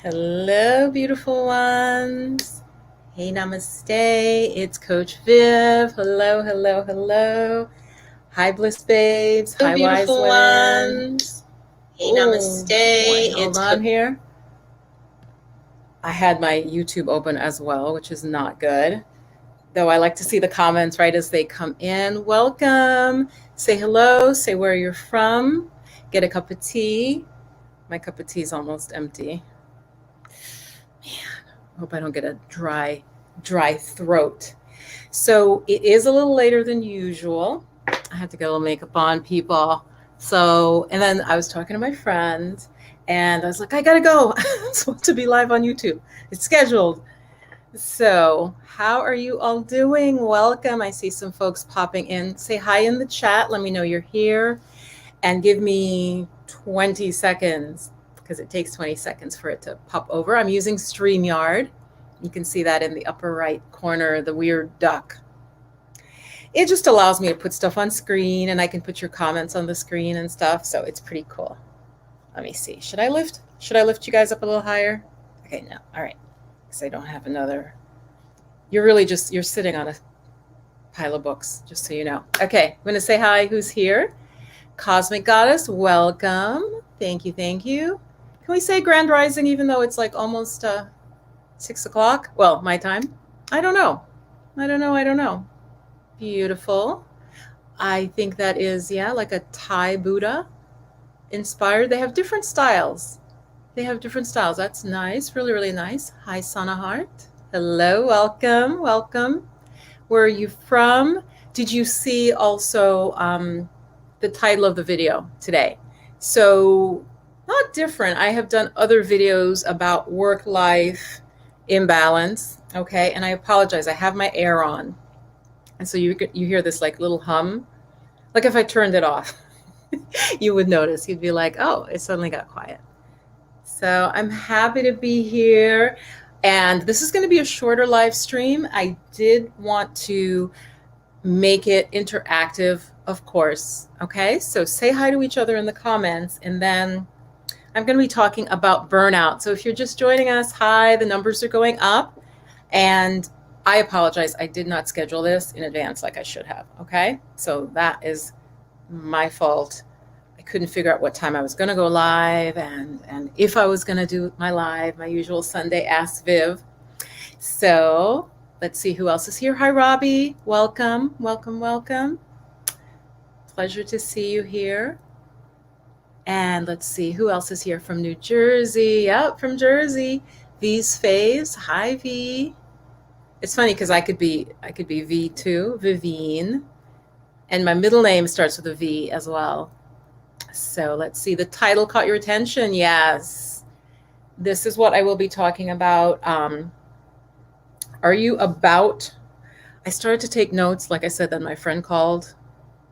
Hello, beautiful ones. Hey, namaste. It's Coach Viv. Hello, hello, hello. Hi, Bliss Babes. Hello, Hi, Wise beautiful Women. ones. Hey, Oh, namaste. boy. Hold It's on here. I had my YouTube open as well, which is not good. Though I like to see the comments right as they come in. Welcome. Say hello. Say where you're from. Get a cup of tea. My cup of tea is almost empty. Hope I don't get a dry throat. So it is a little later than usual. I had to get a little makeup on, people. So, and then I was talking to my friend and I was like, I gotta go. I'm supposed to be live on YouTube. It's scheduled. So, how are you all doing? Welcome. I see some folks popping in. Say hi in the chat. Let me know you're here and give me 20 seconds because it takes 20 seconds for it to pop over. I'm using StreamYard. You can see that in the upper right corner, the weird duck. It just allows me to put stuff on screen and I can put your comments on the screen and stuff. So it's pretty cool. Let me see. Should I lift you guys up a little higher? Okay, no. All right. Because I don't have another. You're sitting on a pile of books, just so you know. Okay, I'm going to say hi. Who's here? Cosmic Goddess, welcome. Thank you, thank you. Can we say Grand Rising even though it's like almost 6 o'clock? Well, my time. I don't know. Beautiful. I think that is, yeah, like a Thai Buddha inspired. They have different styles. That's nice. Really, really nice. Hi, Sana Heart. Hello, welcome, welcome. Where are you from? Did you see also the title of the video today? So, not different. I have done other videos about work-life imbalance, okay? And I apologize. I have my air on. And so you hear this like little hum. Like if I turned it off, you would notice. You'd be like, oh, it suddenly got quiet. So I'm happy to be here. And this is going to be a shorter live stream. I did want to make it interactive, of course. Okay, so say hi to each other in the comments, and then I'm going to be talking about burnout. So if you're just joining us, hi, the numbers are going up. And I apologize, I did not schedule this in advance like I should have. Okay, so that is my fault. I couldn't figure out what time I was going to go live and if I was going to do my usual Sunday Ask Viv. So let's see who else is here. Hi, Robbie. Welcome, welcome, welcome. Pleasure to see you here. And let's see who else is here from New Jersey. Yep, from Jersey. V's Faves. Hi, V. It's funny because I could be V too, Vivine. And my middle name starts with a V as well. So let's see. The title caught your attention. Yes. This is what I will be talking about. Are you about? I started to take notes. Like I said, then my friend called.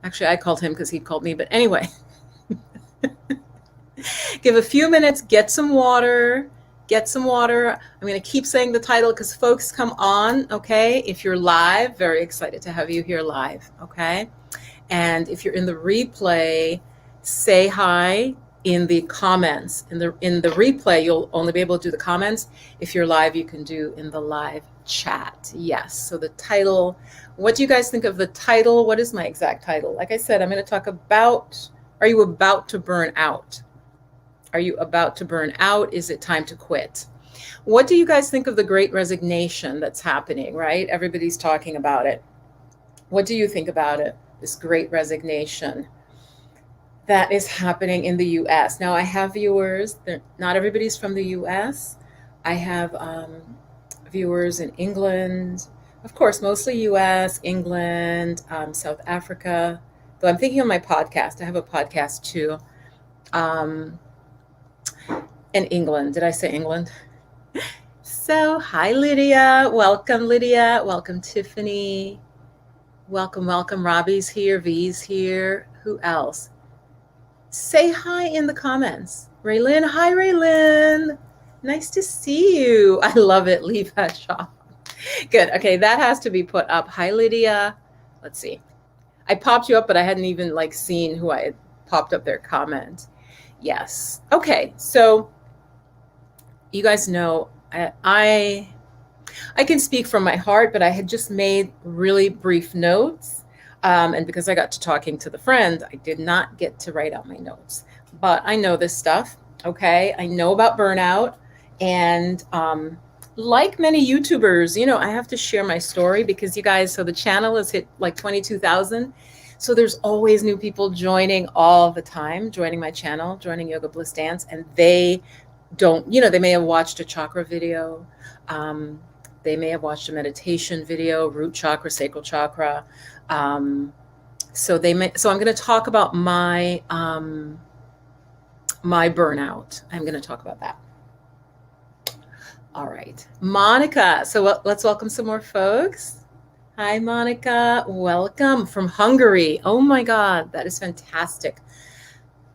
Actually, I called him because he called me. But anyway, give a few minutes, get some water. I'm going to keep saying the title because folks come on, okay? If you're live, very excited to have you here live, okay? And if you're in the replay, say hi in the comments. In the replay, you'll only be able to do the comments. If you're live, you can do in the live chat. Yes. So the title, what do you guys think of the title? What is my exact title? Like I said, I'm going to talk about, are you about to burn out? Are you about to burn out? Is it time to quit? What do you guys think of the great resignation that's happening, right? Everybody's talking about it. What do you think about it? This great resignation that is happening in the US. Now, I have viewers, not everybody's from the US. I have viewers in England, of course, mostly US, England, South Africa. Though I'm thinking of my podcast. I have a podcast too. In England. Did I say England? So, hi, Lydia. Welcome, Lydia. Welcome, Tiffany. Welcome, welcome. Robbie's here. V's here. Who else? Say hi in the comments. Raylyn. Hi, Raylyn. Nice to see you. I love it. Leave that shop. Good. Okay, that has to be put up. Hi, Lydia. Let's see. I popped you up, but I hadn't even seen who I had popped up their comment. Yes. Okay, so you guys know I can speak from my heart, but I had just made really brief notes. And because I got to talking to the friend, I did not get to write out my notes. But I know this stuff, okay? I know about burnout. And like many YouTubers, I have to share my story because you guys, so the channel has hit like 22,000. So there's always new people joining all the time, joining my channel, joining Yoga Bliss Dance. And they don't, they may have watched a chakra video. They may have watched a meditation video, root chakra, sacral chakra. So I'm going to talk about my burnout. I'm going to talk about that. All right, Monica. So let's welcome some more folks. Hi, Monica. Welcome from Hungary. Oh my God, that is fantastic.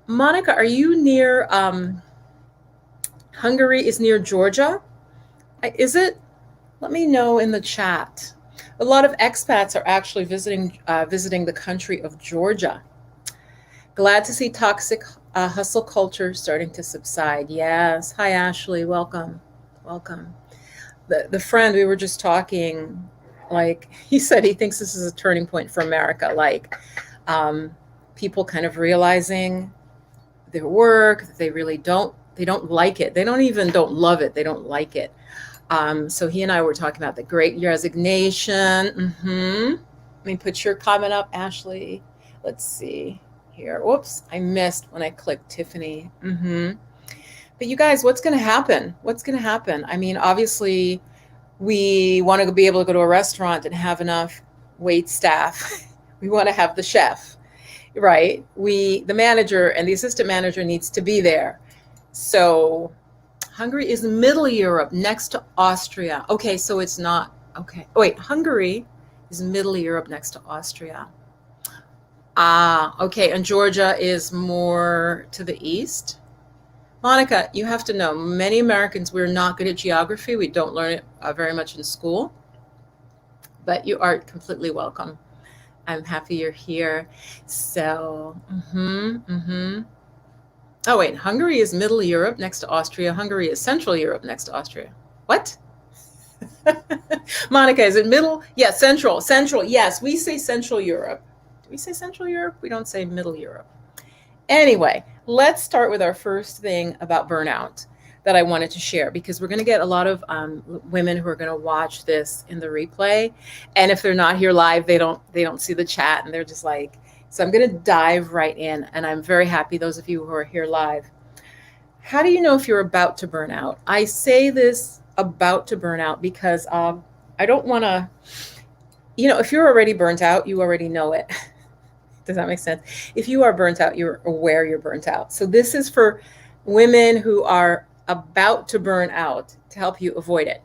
Monica, are you near, Hungary is near Georgia? Is it? Let me know in the chat. A lot of expats are actually visiting the country of Georgia. Glad to see toxic hustle culture starting to subside. Yes. Hi, Ashley. Welcome. Welcome. The friend, we were just talking, like he said he thinks this is a turning point for America. Like people kind of realizing their work, that they really don't like it. They don't love it. They don't like it. So he and I were talking about the great resignation. Let me put your comment up, Ashley. Let's see here. Whoops, I missed when I clicked Tiffany. But you guys, what's going to happen? What's going to happen? I mean, obviously, we want to be able to go to a restaurant and have enough wait staff. We want to have the chef, right? The manager and the assistant manager needs to be there. So Hungary is Middle Europe next to Austria. Okay, so it's not, okay. Oh, wait, Hungary is Middle Europe next to Austria. Okay, and Georgia is more to the east. Monica, you have to know, many Americans, we're not good at geography. We don't learn it very much in school, but you are completely welcome. I'm happy you're here. So, Oh, wait, Hungary is Middle Europe next to Austria. Hungary is Central Europe next to Austria. What? Monica, is it middle? Yeah, Central. Yes, we say Central Europe. Do we say Central Europe? We don't say Middle Europe. Anyway, let's start with our first thing about burnout that I wanted to share, because we're going to get a lot of women who are going to watch this in the replay. And if they're not here live, they don't see the chat and they're just like, so I'm going to dive right in, and I'm very happy, those of you who are here live. How do you know if you're about to burn out? I say this about to burn out because I don't want to, if you're already burnt out, you already know it. Does that make sense? If you are burnt out, you're aware you're burnt out. So this is for women who are about to burn out to help you avoid it.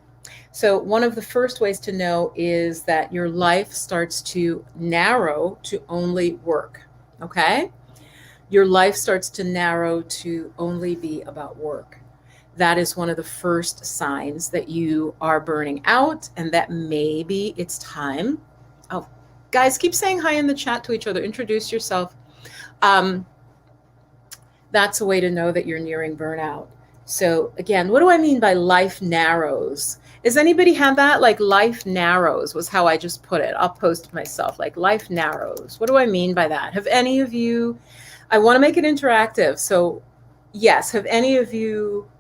So one of the first ways to know is that your life starts to narrow to only work, okay? Your life starts to narrow to only be about work. That is one of the first signs that you are burning out and that maybe it's time. Oh, guys, keep saying hi in the chat to each other. Introduce yourself. That's a way to know that you're nearing burnout. So again, what do I mean by life narrows? Has anybody had that? Like life narrows was how I just put it. I'll post myself like life narrows. What do I mean by that? Have any of you, I want to make it interactive. So yes, have any of you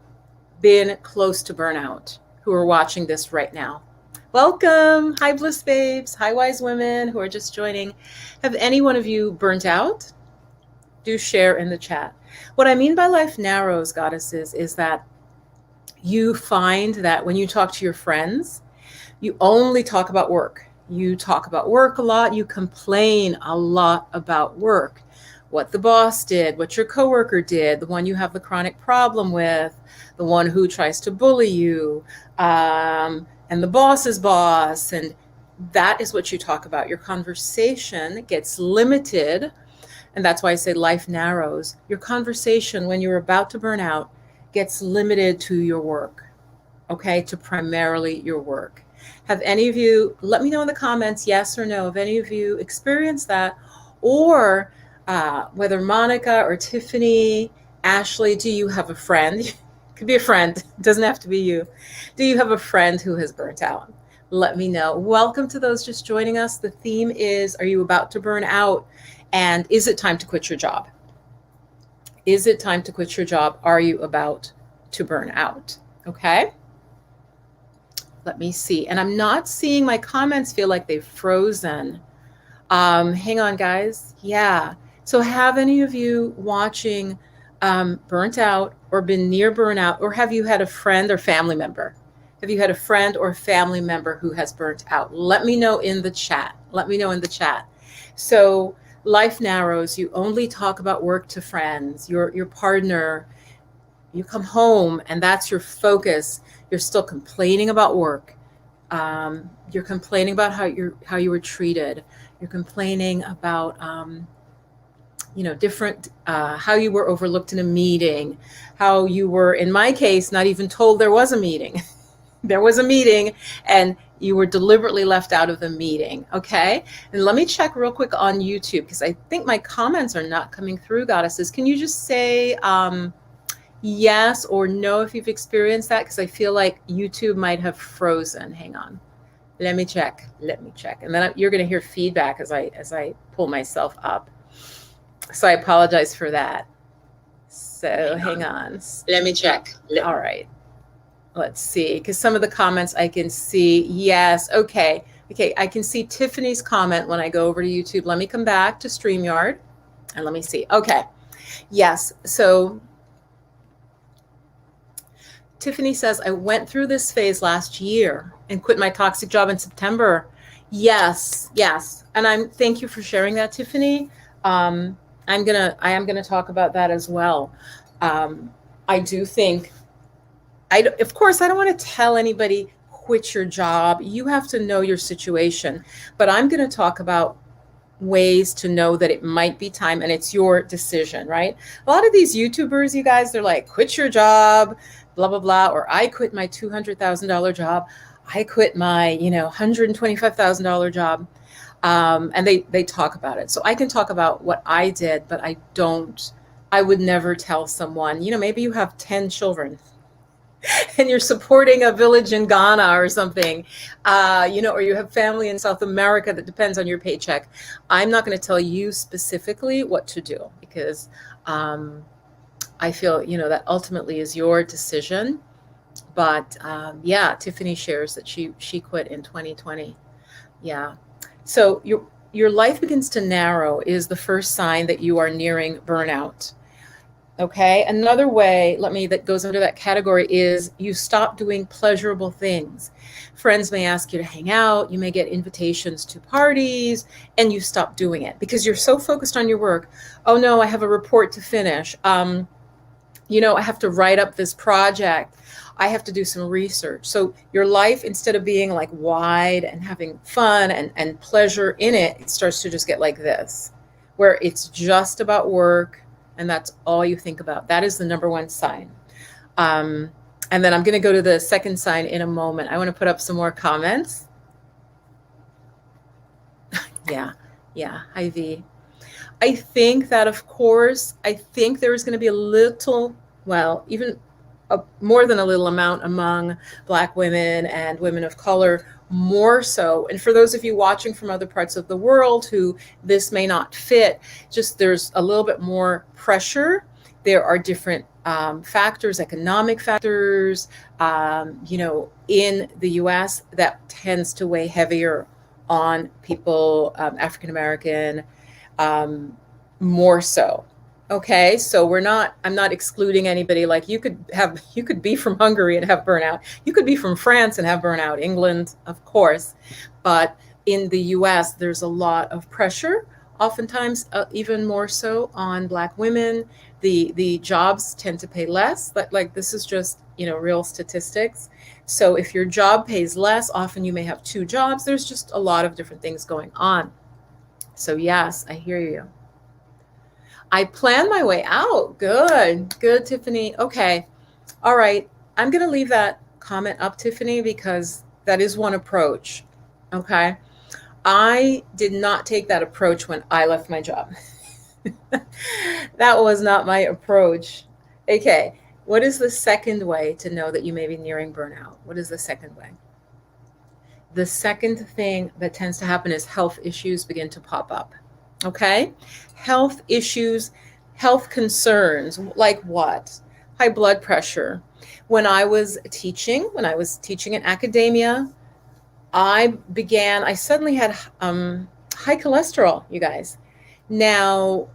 been close to burnout who are watching this right now? Welcome. Hi, Bliss Babes. Hi, Wise Women who are just joining. Have any one of you burnt out? Do share in the chat. What I mean by life narrows, goddesses, is that you find that when you talk to your friends, you only talk about work. You talk about work a lot. You complain a lot about work. What the boss did, what your coworker did, the one you have the chronic problem with, the one who tries to bully you, and the boss's boss. And that is what you talk about. Your conversation gets limited. And that's why I say life narrows. Your conversation when you're about to burn out gets limited to your work, okay, to primarily your work. Have any of you, let me know in the comments, yes or no, have any of you experienced that? Or whether Monica or Tiffany, Ashley, do you have a friend? Could be a friend. It doesn't have to be you. Do you have a friend who has burnt out? Let me know. Welcome to those just joining us. The theme is, are you about to burn out? And is it time to quit your job? Is it time to quit your job? Are you about to burn out? Okay. Let me see. And I'm not seeing my comments feel like they've frozen. Hang on, guys. Yeah. So have any of you watching burnt out or been near burnout, or have you had a friend or family member? Have you had a friend or family member who has burnt out? Let me know in the chat. Let me know in the chat. So life narrows. You only talk about work to friends, your partner. You come home and that's your focus. You're still complaining about work. You're complaining about how you were treated. You're complaining about different how you were overlooked in a meeting, how you were, in my case, not even told there was a meeting. There was a meeting and you were deliberately left out of the meeting. Okay. And let me check real quick on YouTube, because I think my comments are not coming through, goddesses. Can you just say yes or no if you've experienced that? Because I feel like YouTube might have frozen. Hang on. Let me check. And then you're going to hear feedback as I pull myself up. So I apologize for that. So hang on. Let me check. All right. Let's see, because some of the comments I can see. Yes. Okay. I can see Tiffany's comment when I go over to YouTube. Let me come back to StreamYard and let me see. Okay. Yes. So Tiffany says, I went through this phase last year and quit my toxic job in September. Yes. And thank you for sharing that, Tiffany. I am gonna talk about that as well. I do think, of course, I don't want to tell anybody quit your job. You have to know your situation, but I'm going to talk about ways to know that it might be time, and it's your decision, right? A lot of these YouTubers, you guys, they're like, quit your job, blah, blah, blah, or I quit my $200,000 job. I quit my, $125,000 job. And they talk about it. So I can talk about what I did, but I would never tell someone, maybe you have 10 children and you're supporting a village in Ghana or something, or you have family in South America that depends on your paycheck. I'm not going to tell you specifically what to do, because I feel, that ultimately is your decision. But Tiffany shares that she quit in 2020. Yeah. So your life begins to narrow is the first sign that you are nearing burnout. Okay. Another way, that goes under that category is you stop doing pleasurable things. Friends may ask you to hang out. You may get invitations to parties and you stop doing it because you're so focused on your work. Oh no, I have a report to finish. I have to write up this project. I have to do some research. So your life, instead of being like wide and having fun and pleasure in it, it starts to just get like this, where it's just about work. And that's all you think about. That is the number one sign. And then I'm going to go to the second sign in a moment. I want to put up some more comments. Yeah. Hi, V. I think that, of course, there is going to be a little, even more than a little amount among Black women and women of color, more so. And for those of you watching from other parts of the world who this may not fit, just there's a little bit more pressure. There are different factors, economic factors, in the US that tends to weigh heavier on people, African American, more so. Okay, so I'm not excluding anybody. Like you could be from Hungary and have burnout. You could be from France and have burnout, England, of course. But in the US, there's a lot of pressure, oftentimes even more so on Black women. The jobs tend to pay less. Like this is just, real statistics. So if your job pays less, often you may have two jobs. There's just a lot of different things going on. So yes, I hear you. I plan my way out. Good, Tiffany. Okay. All right. I'm going to leave that comment up, Tiffany, because that is one approach. Okay. I did not take that approach when I left my job. That was not my approach. Okay. What is the second way to know that you may be nearing burnout? What is the second way? The second thing that tends to happen is health issues begin to pop up. Okay? Health issues, health concerns, like what? High blood pressure. When I was teaching in academia, I suddenly had high cholesterol, you guys. Now,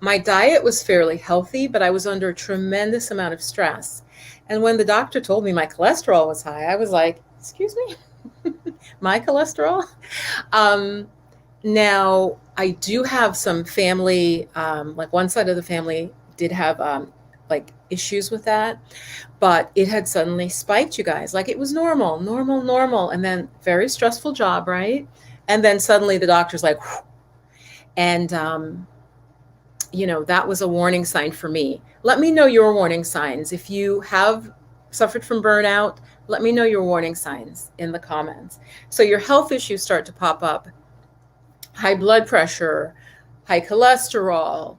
my diet was fairly healthy, but I was under a tremendous amount of stress. And when the doctor told me my cholesterol was high, I was like, excuse me, my cholesterol? Um, Now, I do have some family, like one side of the family did have like issues with that, but it had suddenly spiked, you guys. Like it was normal, normal, normal. And then very stressful job, right? And then suddenly the doctor's like, whew. And that was a warning sign for me. Let me know your warning signs. If you have suffered from burnout, let me know your warning signs in the comments. So your health issues start to pop up. High blood pressure, high cholesterol.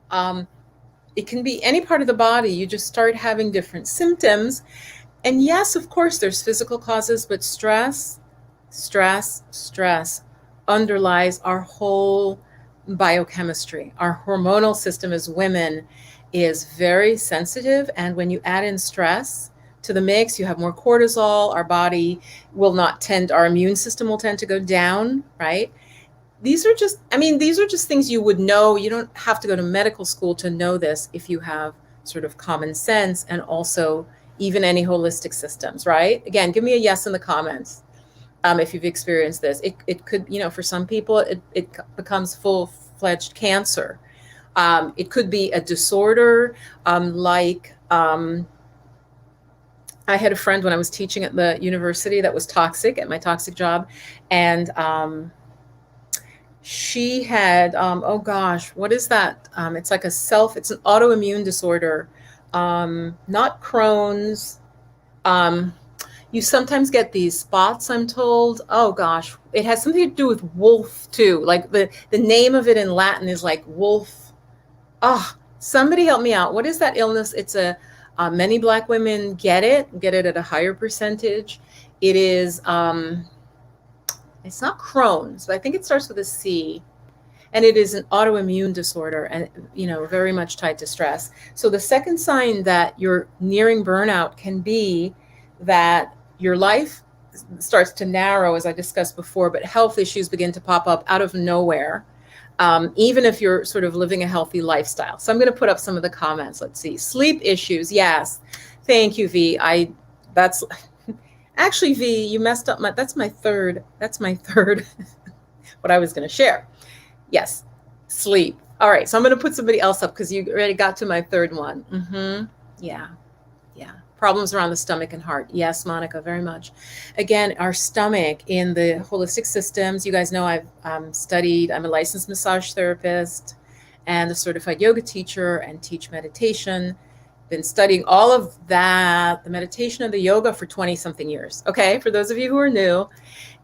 It can be any part of the body. You just start having different symptoms. And yes, of course, there's physical causes, but stress underlies our whole biochemistry. Our hormonal system as women is very sensitive. And when you add in stress to the mix, you have more cortisol. Our body will not tend, our immune system will tend to go down, right? These are just things you would know. You don't have to go to medical school to know this if you have sort of common sense and also even any holistic systems, right? Again, give me a yes in the comments if you've experienced this. It could, for some people, it becomes full-fledged cancer. It could be a disorder I had a friend when I was teaching at the university that was toxic at my toxic job, and she had, oh gosh, what is that? It's like it's an autoimmune disorder, not Crohn's. You sometimes get these spots, I'm told. Oh gosh, it has something to do with wolf too. Like the name of it in Latin is like wolf. Oh, somebody help me out. What is that illness? It's many Black women get it at a higher percentage. It is, it's not Crohn's, but I think it starts with a C. And it is an autoimmune disorder and, very much tied to stress. So the second sign that you're nearing burnout can be that your life starts to narrow, as I discussed before, but health issues begin to pop up out of nowhere, even if you're sort of living a healthy lifestyle. So I'm going to put up some of the comments. Let's see. Sleep issues. Yes. Thank you, V. Actually, V, you messed up that's my third what I was going to share. Yes, sleep. All right, so I'm going to put somebody else up because you already got to my third one. Yeah. Problems around the stomach and heart. Yes, Monica, very much. Again, our stomach in the holistic systems. You guys know I've studied. I'm a licensed massage therapist and a certified yoga teacher and teach meditation. Been studying all of that, the meditation and the yoga for 20-something years. Okay, for those of you who are new.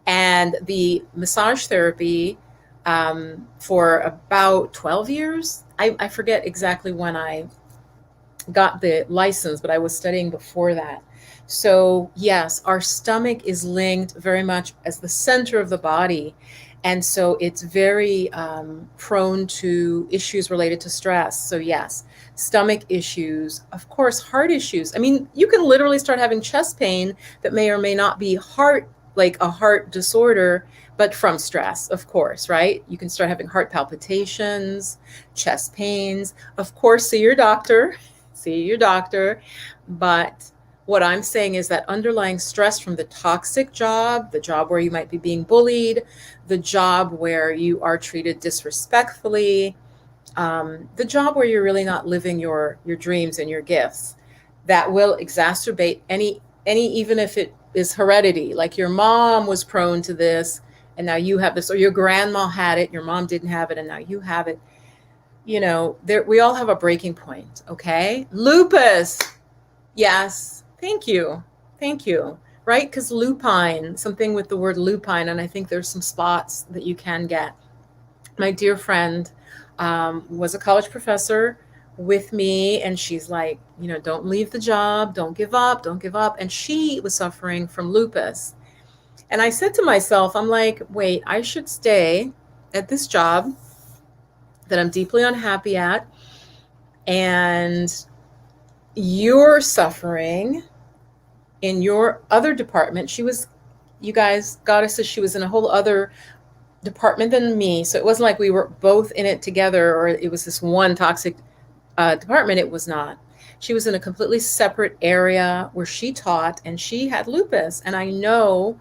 And the massage therapy for about 12 years. I forget exactly when I got the license, but I was studying before that. So yes, our stomach is linked very much as the center of the body. And so it's very prone to issues related to stress. So yes, stomach issues, of course, heart issues. I mean, you can literally start having chest pain that may or may not be like a heart disorder, but from stress, of course, right? You can start having heart palpitations, chest pains. Of course, see your doctor. But what I'm saying is that underlying stress from the toxic job, the job where you might be being bullied, the job where you are treated disrespectfully, the job where you're really not living your dreams and your gifts, that will exacerbate any even if it is heredity, like your mom was prone to this and now you have this, or your grandma had it, your mom didn't have it and now you have it. We all have a breaking point. Okay. Lupus. Yes. Thank you. Right. Because lupine, something with the word lupine. And I think there's some spots that you can get. My dear friend was a college professor with me, and she's like, don't leave the job, don't give up, don't give up. And she was suffering from lupus. And I said to myself, I'm like, wait, I should stay at this job that I'm deeply unhappy at, and you're suffering in your other department. You guys, Goddesses, she was in a whole other department than me. So it wasn't like we were both in it together, or it was this one toxic department. It was not. She was in a completely separate area where she taught, and she had lupus. And I know,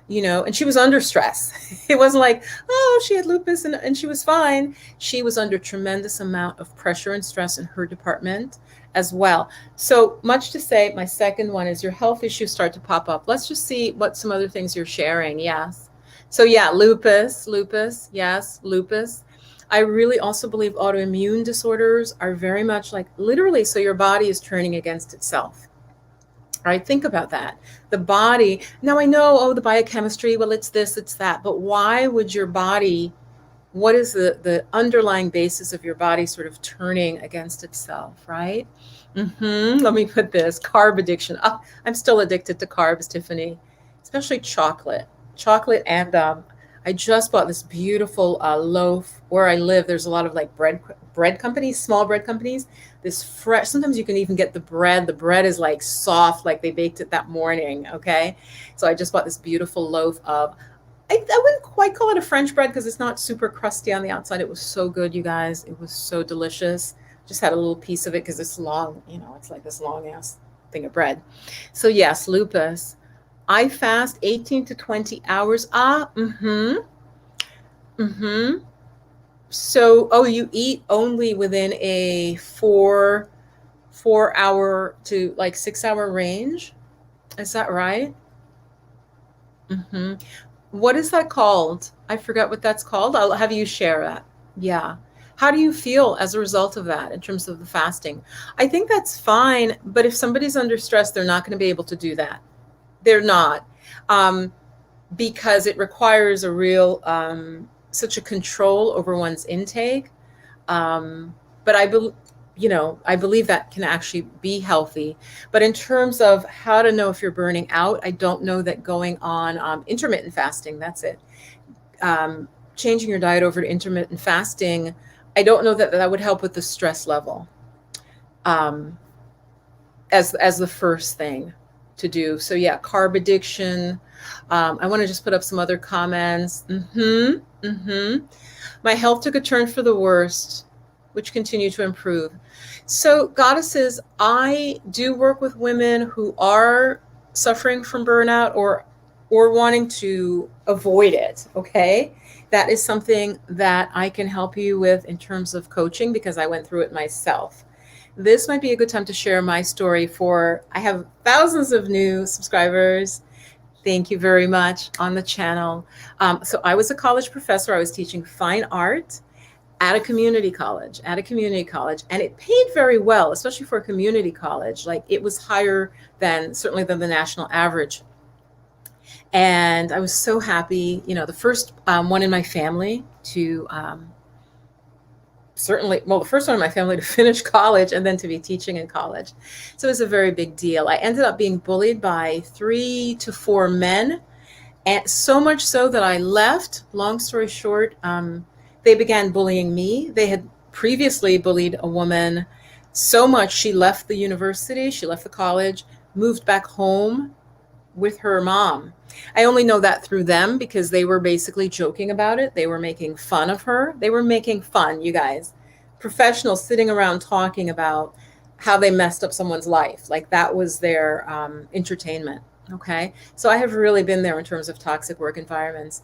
and she was under stress. It wasn't like, oh, she had lupus and she was fine. She was under tremendous amount of pressure and stress in her department as well. So much to say, my second one is your health issues start to pop up. Let's just see what some other things you're sharing. Yes. So yeah, lupus, yes, lupus. I really also believe autoimmune disorders are very much like literally, so your body is turning against itself. All right, think about that. The body, now I know, the biochemistry, well, it's this, it's that, but why would your body, what is the underlying basis of your body sort of turning against itself, right? Let me put this, carb addiction. Oh, I'm still addicted to carbs, Tiffany, especially chocolate. And I just bought this beautiful loaf. Where I live, there's a lot of like bread companies, small bread companies. This fresh, sometimes you can even get the bread. The bread is like soft, like they baked it that morning, okay? So I just bought this beautiful loaf of, I wouldn't quite call it a French bread because it's not super crusty on the outside. It was so good, you guys. It was so delicious. Just had a little piece of it because it's long, it's like this long ass thing of bread. So yes, lupus. I fast 18 to 20 hours. So, you eat only within a 4 hour to like 6 hour range. Is that right? What is that called? I forget what that's called. I'll have you share that. Yeah. How do you feel as a result of that in terms of the fasting? I think that's fine, but if somebody's under stress, they're not going to be able to do that. They're not, because it requires a real, such a control over one's intake. But I believe that can actually be healthy. But in terms of how to know if you're burning out, I don't know that going on intermittent fasting, that's it. Changing your diet over to intermittent fasting, I don't know that would help with the stress level, as the first thing to do. So yeah, carb addiction. I want to just put up some other comments. My health took a turn for the worst, which continue to improve. So Goddesses, I do work with women who are suffering from burnout or wanting to avoid it. Okay. That is something that I can help you with in terms of coaching because I went through it myself. This might be a good time to share my story I have thousands of new subscribers. Thank you very much on the channel. So I was a college professor. I was teaching fine art at a community college, and it paid very well, especially for a community college. Like it was higher certainly than the national average. And I was so happy, the first one in my family to the first one in my family to finish college and then to be teaching in college. So it was a very big deal. I ended up being bullied by 3 to 4 men, and so much so that I left. Long story short, they began bullying me. They had previously bullied a woman so much she left the university, she left the college, moved back home with her mom. I only know that through them because they were basically joking about it. They were making fun of her. They were making fun, you guys. Professionals sitting around talking about how they messed up someone's life. Like that was their entertainment. Okay. So I have really been there in terms of toxic work environments.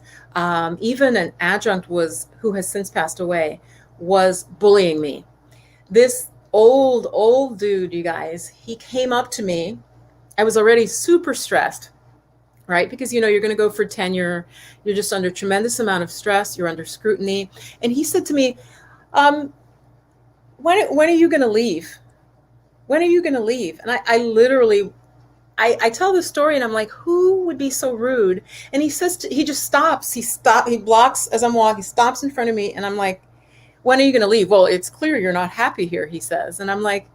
Even an adjunct who has since passed away was bullying me. This old dude, you guys, he came up to me. I was already super stressed, right? Because, you're going to go for tenure. You're just under tremendous amount of stress. You're under scrutiny. And he said to me, when are you going to leave? When are you going to leave? And I literally, I tell the story and I'm like, who would be so rude? And he says, he just stops. He blocks as I'm walking, he stops in front of me. And I'm like, When are you going to leave? Well, it's clear you're not happy here, he says. And I'm like,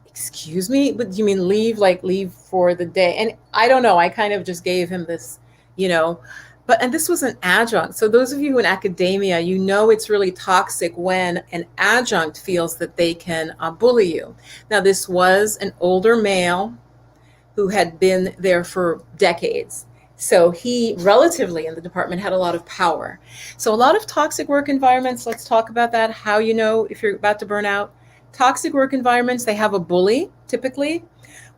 excuse me, but do you mean leave, like leave for the day? And I don't know, I kind of just gave him this, you know, but, and this was an adjunct. So those of you who in academia, you know, it's really toxic when an adjunct feels that they can bully you. Now, this was an older male who had been there for decades. So he relatively in the department had a lot of power. So a lot of toxic work environments, let's talk about that, how you know if you're about to burn out. Toxic work environments, they have a bully typically,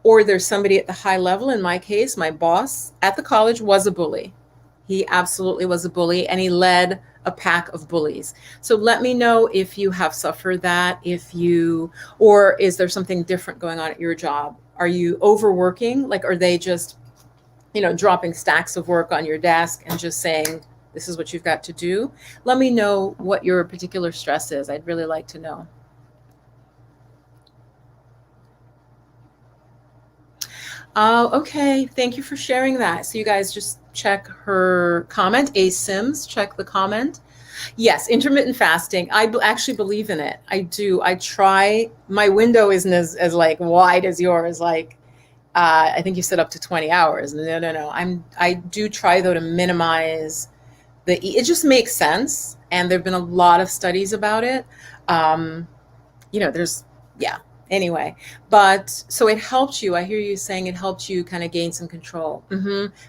or there's somebody at the high level. In my case, my boss at the college was a bully. He absolutely was a bully, and he led a pack of bullies. So let me know if you have suffered that, or is there something different going on at your job? Are you overworking? Like, are they just, dropping stacks of work on your desk and just saying, this is what you've got to do? Let me know what your particular stress is. I'd really like to know. Okay. Thank you for sharing that. So you guys just check her comment. A Sims, check the comment. Yes, intermittent fasting. I actually believe in it. I do. I try. My window isn't as like wide as yours. Like, I think you said up to 20 hours. No. I do try though to minimize it just makes sense. And there've been a lot of studies about it. Yeah. Anyway, but so it helped you. I hear you saying it helped you kind of gain some control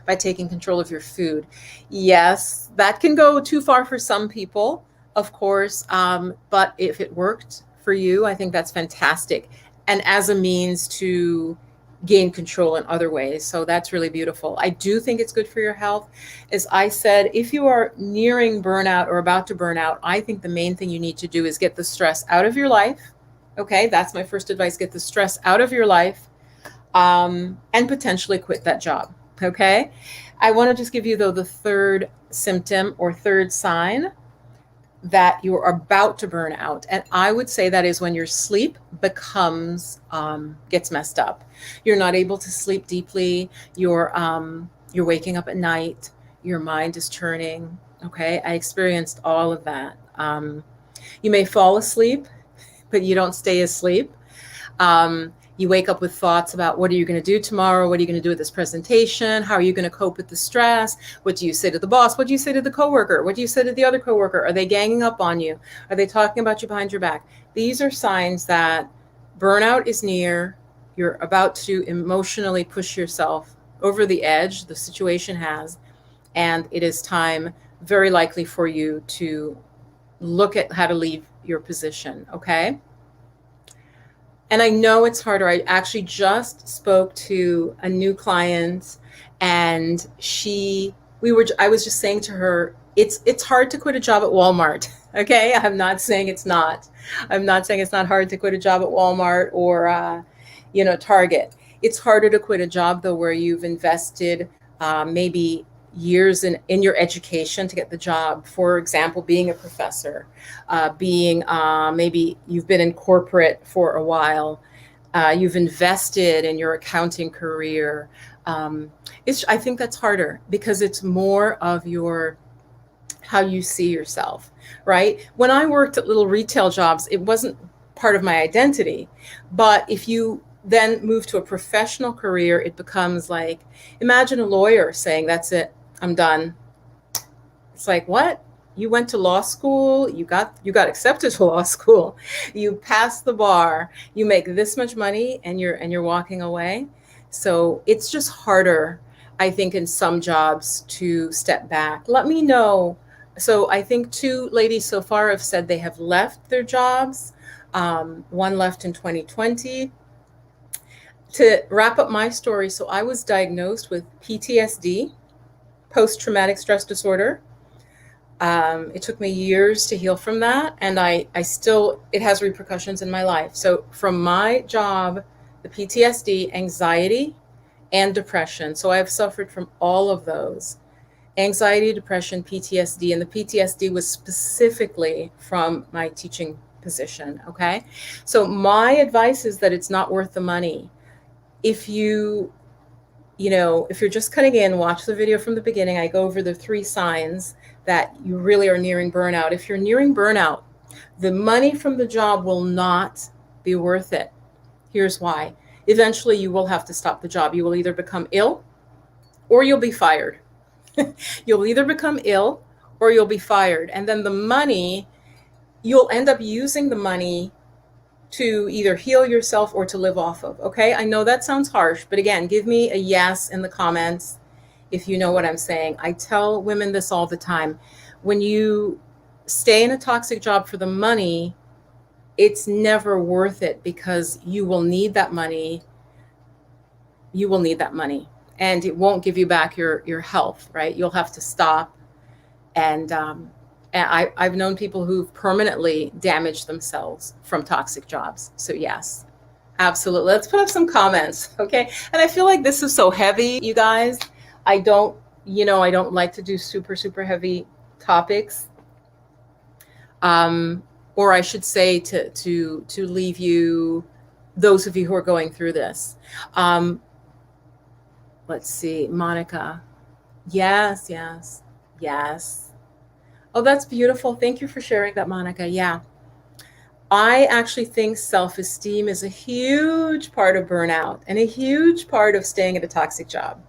by taking control of your food. Yes, that can go too far for some people, of course. But if it worked for you, I think that's fantastic. And as a means to gain control in other ways. So that's really beautiful. I do think it's good for your health. As I said, if you are nearing burnout or about to burn out, I think the main thing you need to do is get the stress out of your life. Okay, that's my first advice. Get the stress out of your life and potentially quit that job. Okay, I want to just give you, though, the third symptom or third sign that you're about to burn out. And I would say that is when your sleep gets messed up. You're not able to sleep deeply. You're waking up at night. Your mind is churning. Okay, I experienced all of that. You may fall asleep, but you don't stay asleep. You wake up with thoughts about what are you going to do tomorrow? What are you going to do with this presentation? How are you going to cope with the stress? What do you say to the boss? What do you say to the coworker? What do you say to the other coworker? Are they ganging up on you? Are they talking about you behind your back? These are signs that burnout is near. You're about to emotionally push yourself over the edge the situation has, and it is time, very likely, for you to look at how to leave your position, okay? And I know it's harder. I actually just spoke to a new client, and I was just saying to her, it's hard to quit a job at Walmart. Okay, I'm not saying it's not. I'm not saying it's not hard to quit a job at Walmart or Target. It's harder to quit a job though where you've invested maybe years in your education to get the job. For example, being a professor, maybe you've been in corporate for a while, you've invested in your accounting career. I think that's harder because it's more of how you see yourself, right? When I worked at little retail jobs, it wasn't part of my identity. But if you then move to a professional career, it becomes like, imagine a lawyer saying, that's it, I'm done. It's like, what? You went to law school, you got accepted to law school, you passed the bar, you make this much money, and you're walking away. So it's just harder, I think, in some jobs to step back. Let me know. So I think 2 ladies so far have said they have left their jobs. One left in 2020. To wrap up my story, so I was diagnosed with PTSD, post-traumatic stress disorder. It took me years to heal from that, and it has repercussions in my life. So from my job, the PTSD, anxiety, and depression. So I've suffered from all of those. Anxiety, depression, PTSD, and the PTSD was specifically from my teaching position, okay? So my advice is that it's not worth the money. If you're just cutting in, watch the video from the beginning. I go over the 3 signs that you really are nearing burnout. If you're nearing burnout, The money from the job will not be worth it. Here's why. Eventually, you will have to stop the job. You will either become ill or you'll be fired. You'll either become ill or you'll be fired. And then the money, you'll end up using the money to either heal yourself or to live off of. Okay, I know that sounds harsh, but again, give me a yes in the comments if you know what I'm saying. I tell women this all the time. When you stay in a toxic job for the money, it's never worth it, because you will need that money. You will need that money, and it won't give you back your health, right? You'll have to stop. And I've known people who've permanently damaged themselves from toxic jobs. So yes, absolutely. Let's put up some comments, okay? And I feel like this is so heavy, you guys. I don't like to do super, super heavy topics. Or I should say to leave you, those of you who are going through this. Let's see, Monica. Yes, yes, yes. Oh, that's beautiful. Thank you for sharing that, Monica. Yeah. I actually think self-esteem is a huge part of burnout and a huge part of staying at a toxic job.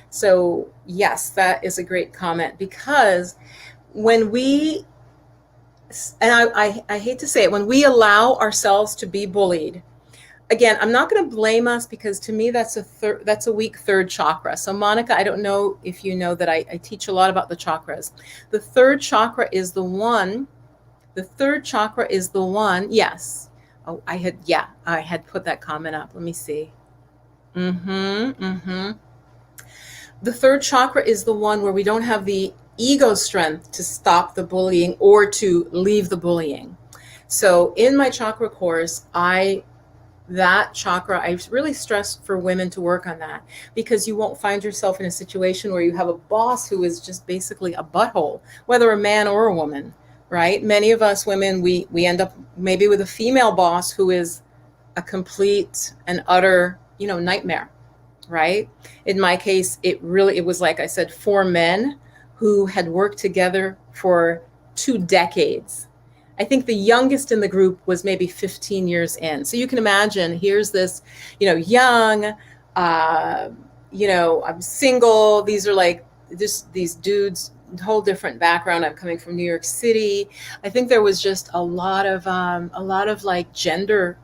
So yes, that is a great comment, because when we, and I hate to say it, when we allow ourselves to be bullied, again, I'm not going to blame us, because to me that's a weak third chakra. So Monica, I don't know if you know that I teach a lot about the chakras. The third chakra is the one. Yes. Oh, I had put that comment up. Let me see. The third chakra is the one where we don't have the ego strength to stop the bullying or to leave the bullying. So in my chakra course, that chakra, I really stress for women to work on that, because you won't find yourself in a situation where you have a boss who is just basically a butthole, whether a man or a woman, right? Many of us women, we end up maybe with a female boss who is a complete and utter, nightmare, right? In my case, it was, like I said, 4 men who had worked together for 2 decades. I think the youngest in the group was maybe 15 years in. So you can imagine, here's this, young, I'm single. These are like these dudes, whole different background. I'm coming from New York City. I think there was just a lot of like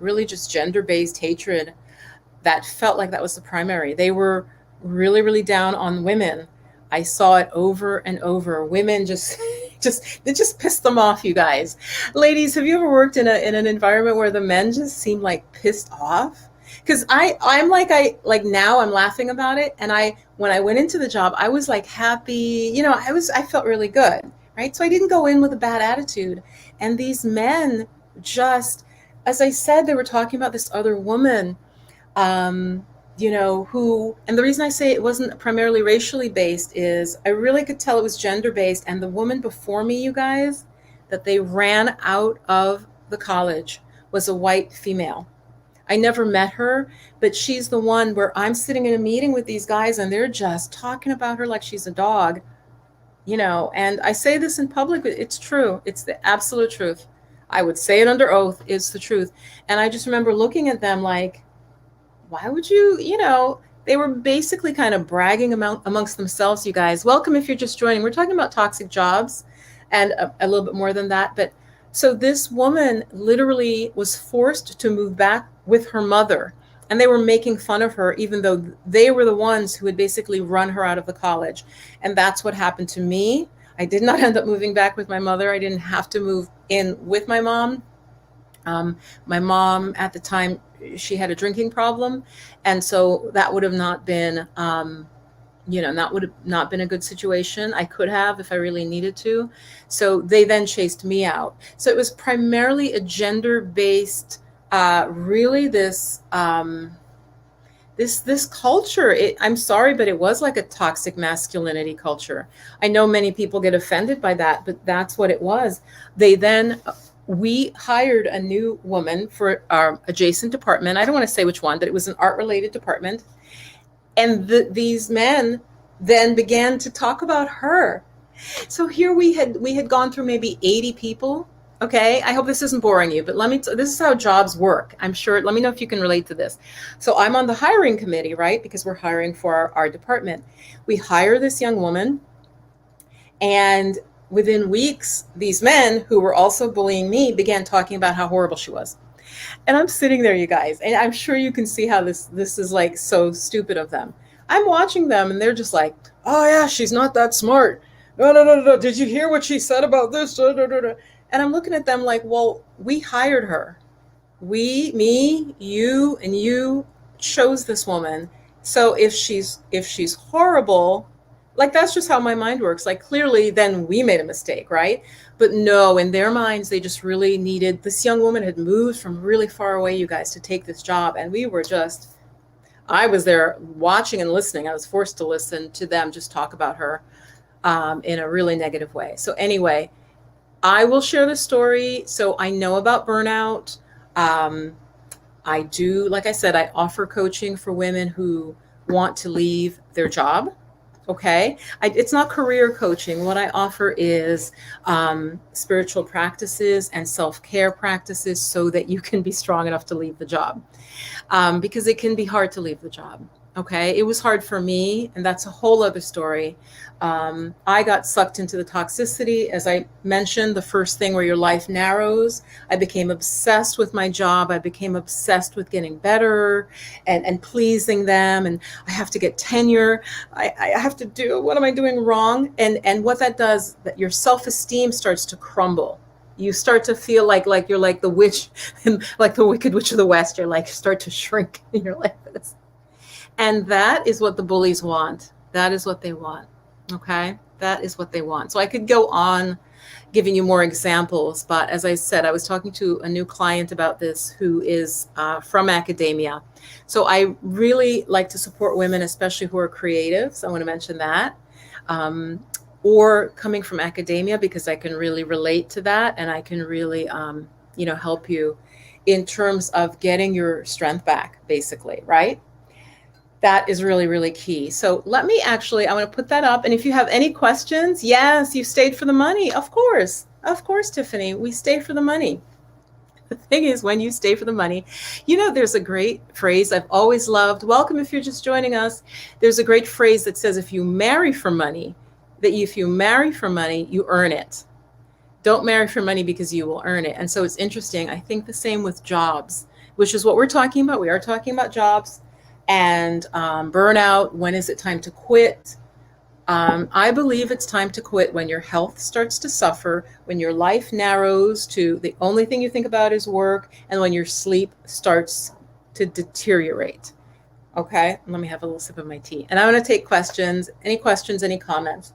really just gender-based hatred that felt like that was the primary. They were really, really down on women. I saw it over and over. Women just pissed them off, you guys. Ladies, have you ever worked in an environment where the men just seem like pissed off? Because I'm like now I'm laughing about it. And when I went into the job, I was like happy, I felt really good, right? So I didn't go in with a bad attitude. And these men just, as I said, they were talking about this other woman, who, and the reason I say it wasn't primarily racially based is I really could tell it was gender based. And the woman before me, you guys, that they ran out of the college was a white female. I never met her, but she's the one where I'm sitting in a meeting with these guys and they're just talking about her like she's a dog, and I say this in public, it's true. It's the absolute truth. I would say it under oath. It's the truth. And I just remember looking at them like, why would you, they were basically kind of bragging amongst themselves, you guys. Welcome if you're just joining. We're talking about toxic jobs and a little bit more than that. But so this woman literally was forced to move back with her mother, and they were making fun of her, even though they were the ones who had basically run her out of the college. And that's what happened to me. I did not end up moving back with my mother. I didn't have to move in with my mom. My mom at the time, she had a drinking problem. And so that would have not been, that would have not been a good situation. I could have if I really needed to. So they then chased me out. So it was primarily a gender-based, really this culture. I'm sorry, but it was like a toxic masculinity culture. I know many people get offended by that, but that's what it was. We hired a new woman for our adjacent department. I don't want to say which one, but it was an art-related department. And these men then began to talk about her. So here we had gone through maybe 80 people, Okay, I hope this isn't boring you, but this is how jobs work. I'm sure, let me know if you can relate to this. So I'm on the hiring committee, right? Because we're hiring for our department. We hire this young woman, and within weeks, these men who were also bullying me began talking about how horrible she was. And I'm sitting there, you guys, and I'm sure you can see how this is like so stupid of them. I'm watching them and they're just like, "Oh yeah, she's not that smart. No, no, no, no. Did you hear what she said about this?" And I'm looking at them like, "Well, we hired her. Me, you, and you chose this woman. So if she's horrible, like that's just how my mind works. Like clearly then we made a mistake, right? But no, in their minds they just really needed, this young woman had moved from really far away, you guys, to take this job, and we were just, I was there watching and listening. I was forced to listen to them just talk about her in a really negative way. So anyway, I will share the story. So I know about burnout. Um, I do, like I said, I offer coaching for women who want to leave their job. Okay. It's not career coaching. What I offer is spiritual practices and self-care practices so that you can be strong enough to leave the job, because it can be hard to leave the job. Okay. It was hard for me, and that's a whole other story. I got sucked into the toxicity. As I mentioned, the first thing where your life narrows, I became obsessed with my job. I became obsessed with getting better and pleasing them. And I have to get tenure. I have to do, what am I doing wrong? And what that does, that your self-esteem starts to crumble. You start to feel like you're like the witch, like the Wicked Witch of the West. You're like, start to shrink in your life. And that is what the bullies want. That is what they want. Okay, that is what they want. So I could go on giving you more examples, but as I said, I was talking to a new client about this who is from academia. So I really like to support women, especially who are creatives. I want to mention that. Or coming from academia, because I can really relate to that, and I can really, help you in terms of getting your strength back, basically, right? That is really, really key. So let me I want to put that up. And if you have any questions, yes, you stayed for the money. Of course, Tiffany, we stay for the money. The thing is, when you stay for the money, there's a great phrase I've always loved. Welcome if you're just joining us. There's a great phrase that says, if you marry for money, you earn it. Don't marry for money because you will earn it. And so it's interesting. I think the same with jobs, which is what we're talking about. We are talking about jobs. And burnout, when is it time to quit? I believe it's time to quit when your health starts to suffer, when your life narrows to the only thing you think about is work, and when your sleep starts to deteriorate. Okay, let me have a little sip of my tea. And I want to take questions, any comments?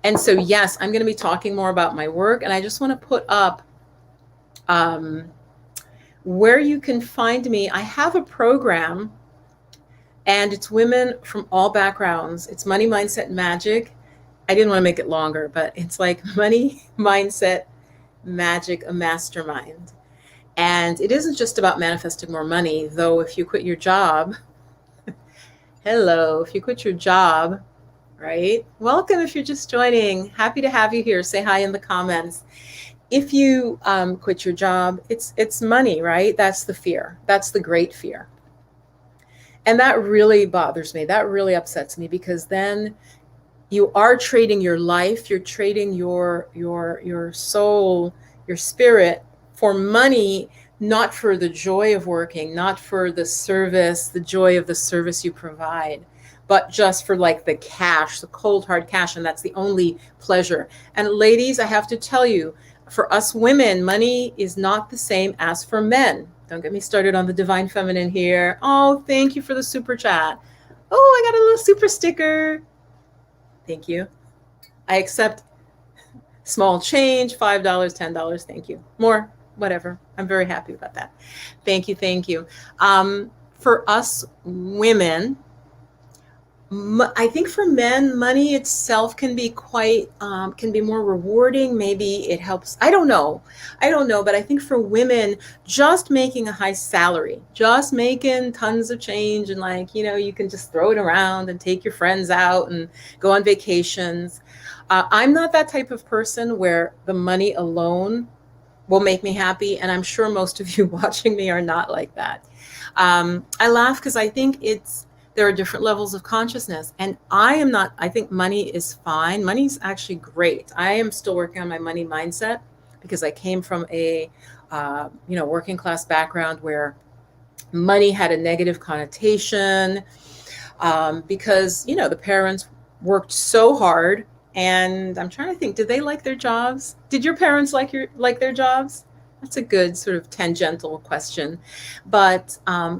And so, yes, I'm going to be talking more about my work, and I just want to put up where you can find me. I have a program, and it's women from all backgrounds. It's Money, Mindset, Magic. I didn't want to make it longer, but it's like Money, Mindset, Magic, a mastermind. And it isn't just about manifesting more money, though. If you quit your job, if you quit your job, right? Welcome if you're just joining. Happy to have you here. Say hi in the comments. If you quit your job, it's money, right? That's the fear. That's the great fear. And that really bothers me. That really upsets me, because then you are trading your life, you're trading your soul, your spirit for money, not for the joy of working, not for the service, the joy of the service you provide, but just for like the cash, the cold hard cash. And that's the only pleasure. And ladies, I have to tell you, for us women, money is not the same as for men. Don't get me started on the divine feminine here. Oh, thank you for the super chat. Oh, I got a little super sticker. Thank you. I accept small change, $5, $10. Thank you. More, whatever. I'm very happy about that. Thank you. Thank you. For us women, I think for men, money itself can be can be more rewarding. Maybe it helps. I don't know. But I think for women, just making a high salary, just making tons of change, and you can just throw it around and take your friends out and go on vacations. I'm not that type of person where the money alone will make me happy. And I'm sure most of you watching me are not like that. I laugh because I think there are different levels of consciousness. And I am not, I think money is fine. Money's actually great. I am still working on my money mindset because I came from a, working class background where money had a negative connotation, because, the parents worked so hard. And I'm trying to think, did they like their jobs? Did your parents like their jobs? That's a good sort of tangential question. But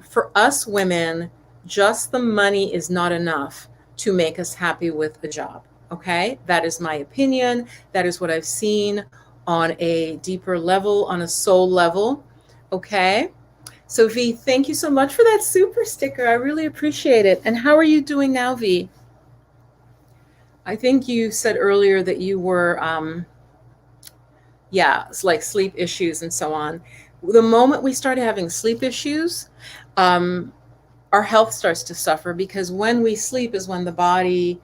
for us women, just the money is not enough to make us happy with a job. Okay, that is my opinion. That is what I've seen on a deeper level, on a soul level. Okay. So V, thank you so much for that super sticker. I really appreciate it. And how are you doing now, V? I think you said earlier that you were, it's like sleep issues and so on. The moment we started having sleep issues, our health starts to suffer, because when we sleep is when the body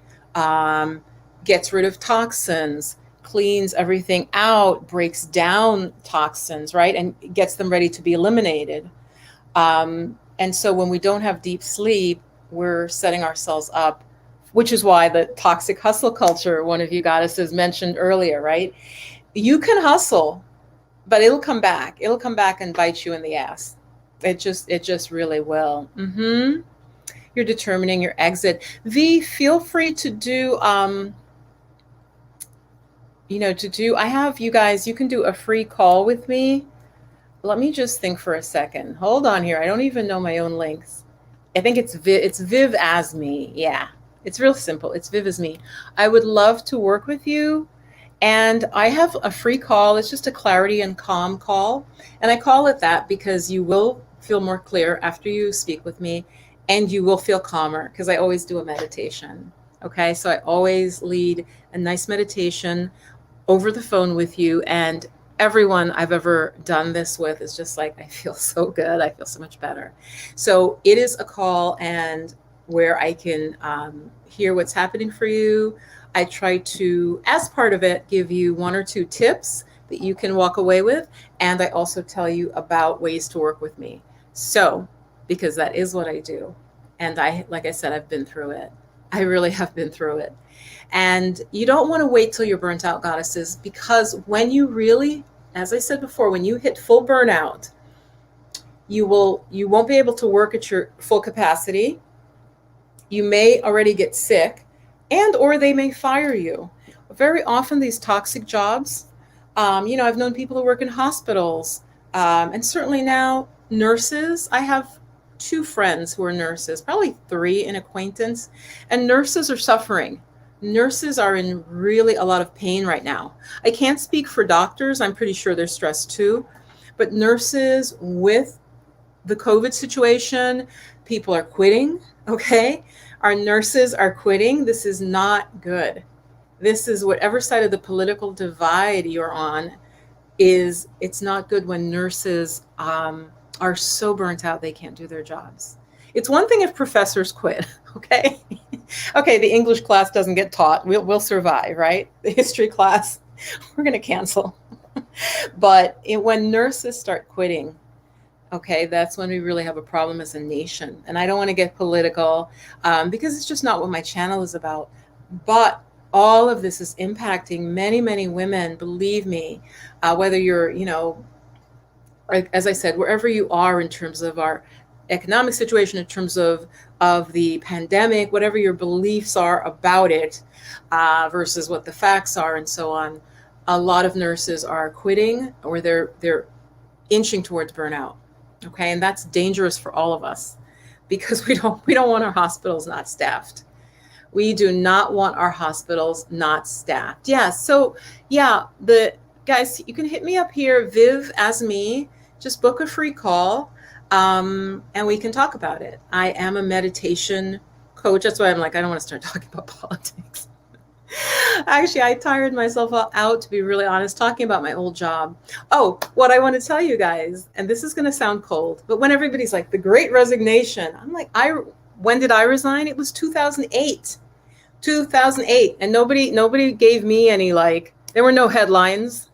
gets rid of toxins, cleans everything out, breaks down toxins, right? And gets them ready to be eliminated. And so when we don't have deep sleep, we're setting ourselves up, which is why the toxic hustle culture, one of you goddesses mentioned earlier, right? You can hustle, but it'll come back. It'll come back and bite you in the ass. It just really will. You're determining your exit. V, feel free to do, I have you guys, you can do a free call with me. Let me just think for a second. Hold on here. I don't even know my own links. I think it's Viv as me. Yeah, it's real simple. It's Viv as me. I would love to work with you. And I have a free call. It's just a clarity and calm call. And I call it that because you will feel more clear after you speak with me, and you will feel calmer, because I always do a meditation. Okay, so I always lead a nice meditation over the phone with you, and everyone I've ever done this with is just like, I feel so good. I feel so much better. So it is a call, and where I can hear what's happening for you. I try to, as part of it, give you 1 or 2 tips that you can walk away with. And I also tell you about ways to work with me. So, because that is what I do. And like I said, I've been through it. I really have been through it. And you don't want to wait till you're burnt out, goddesses, because when you really, as I said before, when you hit full burnout, you won't be able to work at your full capacity. You may already get sick, or they may fire you. Very often these toxic jobs, I've known people who work in hospitals, and certainly now nurses. I have 2 friends who are nurses, probably 3 in acquaintance, and nurses are suffering. Nurses are in really a lot of pain right now. I can't speak for doctors. I'm pretty sure they're stressed too, but nurses, with the COVID situation, people are quitting. Okay. Our nurses are quitting. This is not good. This is whatever side of the political divide you're on it's not good when nurses are so burnt out they can't do their jobs. It's one thing if professors quit, okay? Okay, the English class doesn't get taught. We'll survive, right? The history class, we're going to cancel. But when nurses start quitting, okay, that's when we really have a problem as a nation. And I don't want to get political because it's just not what my channel is about. But all of this is impacting many, many women, believe me, whether you're, as I said, wherever you are in terms of our economic situation, in terms of the pandemic, whatever your beliefs are about it versus what the facts are and so on. A lot of nurses are quitting, or they're inching towards burnout. Okay, and that's dangerous for all of us, because we don't want our hospitals not staffed. We do not want our hospitals not staffed. Yeah, so the guys, you can hit me up here, Viv as me, just book a free call, and we can talk about it. I am a meditation coach. That's why I'm like, I don't want to start talking about politics. Actually, I tired myself out, to be really honest, talking about my old job. Oh, what I want to tell you guys, and this is going to sound cold, but when everybody's like, the Great Resignation, I'm like, when did I resign? It was 2008. 2008, and nobody gave me any, like, there were no headlines.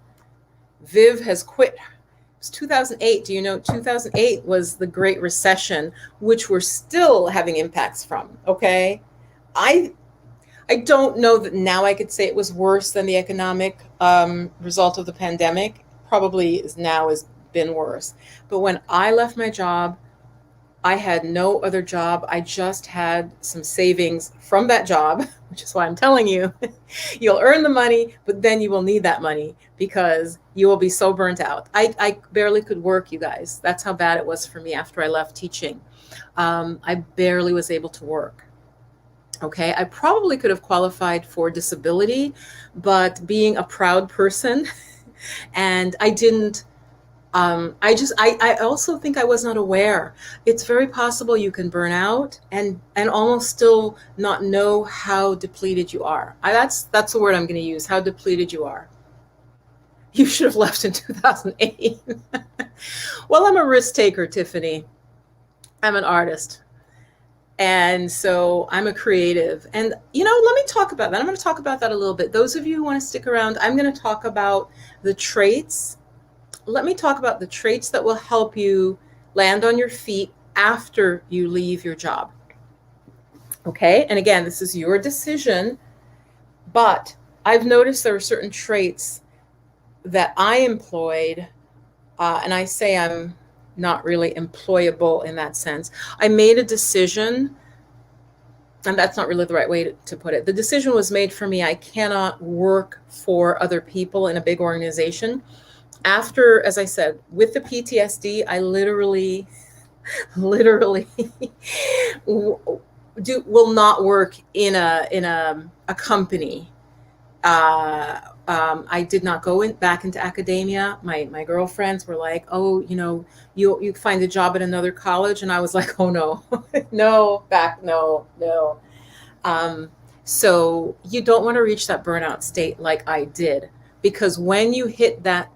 Viv has quit. It was 2008. Do you know 2008 was the Great Recession, which we're still having impacts from? Okay, I I don't know that now I could say it was worse than the economic result of the pandemic. Probably is now has been worse. But when I left my job, I had no other job. I just had some savings from that job, which is why I'm telling you, you'll earn the money, but then you will need that money because you will be so burnt out. I barely could work, you guys. That's how bad it was for me after I left teaching. I barely was able to work. Okay, I probably could have qualified for disability, but being a proud person, and I didn't. I also think I was not aware. It's very possible you can burn out and almost still not know how depleted you are. That's the word I'm going to use. How depleted you are. You should have left in 2008. Well, I'm a risk taker, Tiffany. I'm an artist. And so I'm a creative. And, let me talk about that. I'm going to talk about that a little bit. Those of you who want to stick around, I'm going to talk about the traits. Let me talk about the traits that will help you land on your feet after you leave your job. Okay. And again, this is your decision, but I've noticed there are certain traits that I employed, and I say I'm not really employable in that sense. I made a decision, and that's not really the right way to put it. The decision was made for me. I cannot work for other people in a big organization. After, as I said, with the PTSD, I literally will not work in a company. I did not go back into academia. My girlfriends were like, "Oh, you find a job at another college," and I was like, "Oh no, no." So you don't want to reach that burnout state like I did, because when you hit that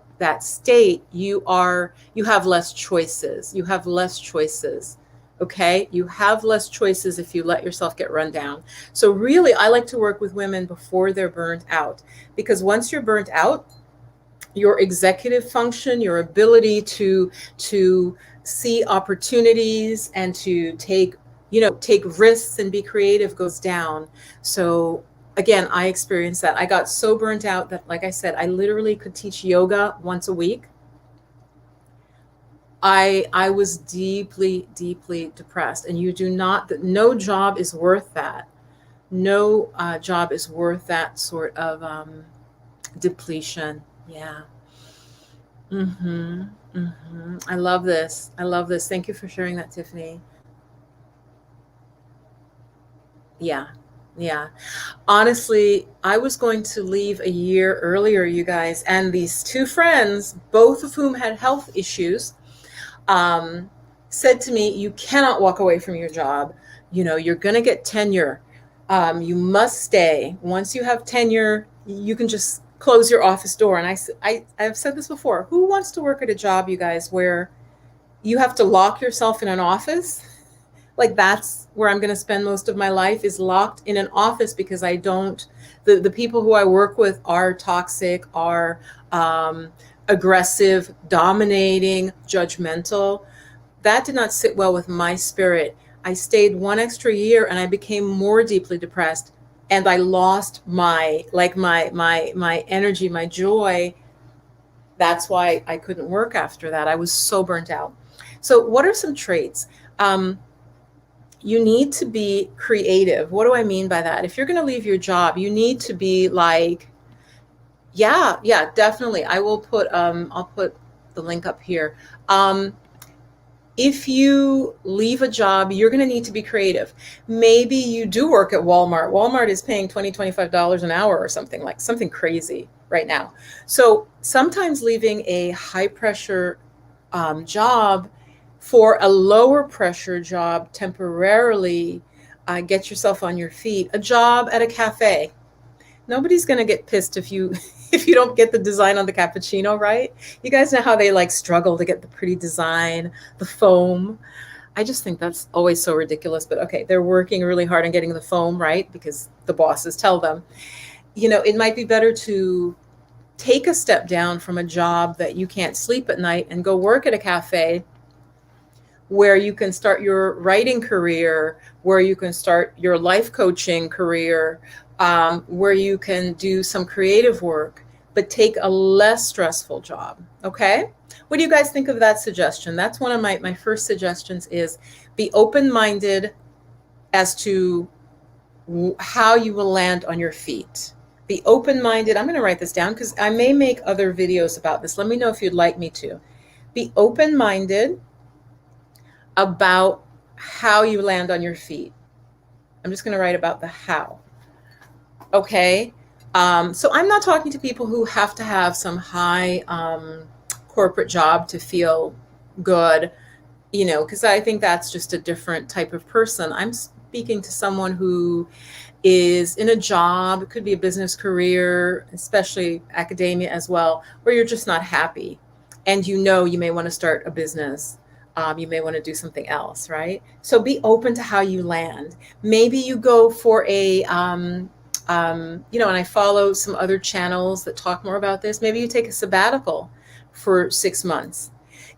state, you have less choices. You have less choices. Okay, you have less choices if you let yourself get run down. So really, I like to work with women before they're burnt out, because once you're burnt out, your executive function, your ability to see opportunities and to take risks and be creative goes down. So again, I experienced that. I got so burnt out that, like I said, I literally could teach yoga once a week. I was deeply, deeply depressed, and no job is worth that. No job is worth that sort of depletion. Yeah. I love this. I love this. Thank you for sharing that, Tiffany. Yeah. Yeah. Honestly, I was going to leave a year earlier, you guys, and these two friends, both of whom had health issues, said to me, "You cannot walk away from your job. You're going to get tenure. You must stay. Once you have tenure, you can just close your office door." And I've said this before. Who wants to work at a job, you guys, where you have to lock yourself in an office? Like, that's where I'm going to spend most of my life, is locked in an office, because the people who I work with are toxic, are aggressive, dominating, judgmental. That did not sit well with my spirit. I stayed one extra year and I became more deeply depressed, and I lost my energy, my joy. That's why I couldn't work after that. I was so burnt out. So what are some traits? You need to be creative. What do I mean by that? If you're going to leave your job, you need to be like, yeah, definitely. I'll put the link up here. If you leave a job, you're going to need to be creative. Maybe you do work at Walmart. Walmart is paying $20, $25 an hour or something crazy right now. So sometimes leaving a high pressure job for a lower pressure job temporarily, get yourself on your feet. A job at a cafe. Nobody's going to get pissed if you don't get the design on the cappuccino right. You guys know how they struggle to get the pretty design, the foam. I just think that's always so ridiculous. But okay, they're working really hard on getting the foam, right? Because the bosses tell them, it might be better to take a step down from a job that you can't sleep at night and go work at a cafe where you can start your writing career, where you can start your life coaching career, where you can do some creative work, but take a less stressful job. Okay? What do you guys think of that suggestion? That's one of my first suggestions is be open-minded as to how you will land on your feet. Be open-minded. I'm going to write this down because I may make other videos about this. Let me know if you'd like me to. Be open-minded about how you land on your feet. I'm just going to write about the how. Okay. So I'm not talking to people who have to have some high corporate job to feel good, because I think that's just a different type of person. I'm speaking to someone who is in a job, it could be a business career, especially academia as well, where you're just not happy. And you may want to start a business. You may want to do something else, right? So be open to how you land. Maybe you go for and I follow some other channels that talk more about this. Maybe you take a sabbatical for 6 months.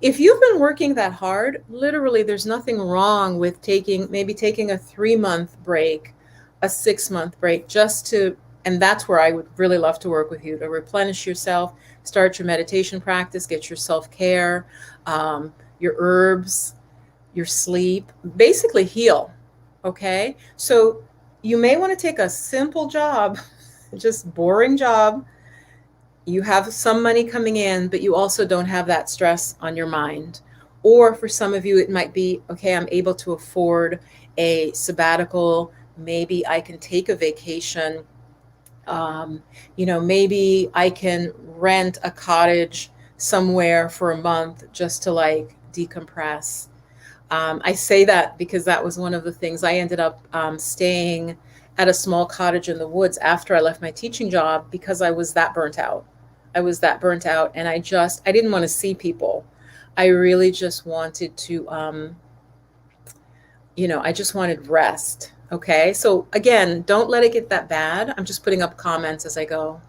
If you've been working that hard, literally there's nothing wrong with taking a 3-month break, a 6-month break, and that's where I would really love to work with you, to replenish yourself, start your meditation practice, get your self-care, your herbs, your sleep, basically heal. Okay. So you may want to take a simple job, just boring job. You have some money coming in, but you also don't have that stress on your mind. Or for some of you, it might be, okay, I'm able to afford a sabbatical. Maybe I can take a vacation. Maybe I can rent a cottage somewhere for a month just to decompress. I say that because that was one of the things. I ended up staying at a small cottage in the woods after I left my teaching job because I was that burnt out. And I didn't want to see people. I really just wanted to, I just wanted rest. Okay. So again, don't let it get that bad. I'm just putting up comments as I go.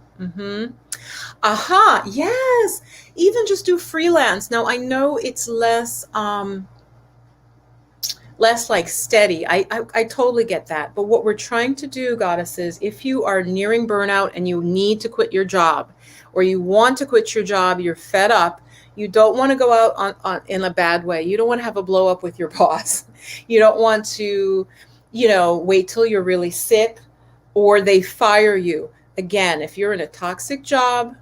Aha. Yes. Even just do freelance. Now I know it's less steady. I totally get that. But what we're trying to do, goddesses, if you are nearing burnout and you need to quit your job, or you want to quit your job, you're fed up, you don't want to go out on in a bad way. You don't want to have a blow up with your boss. You don't want to, wait till you're really sick or they fire you. Again, if you're in a toxic job,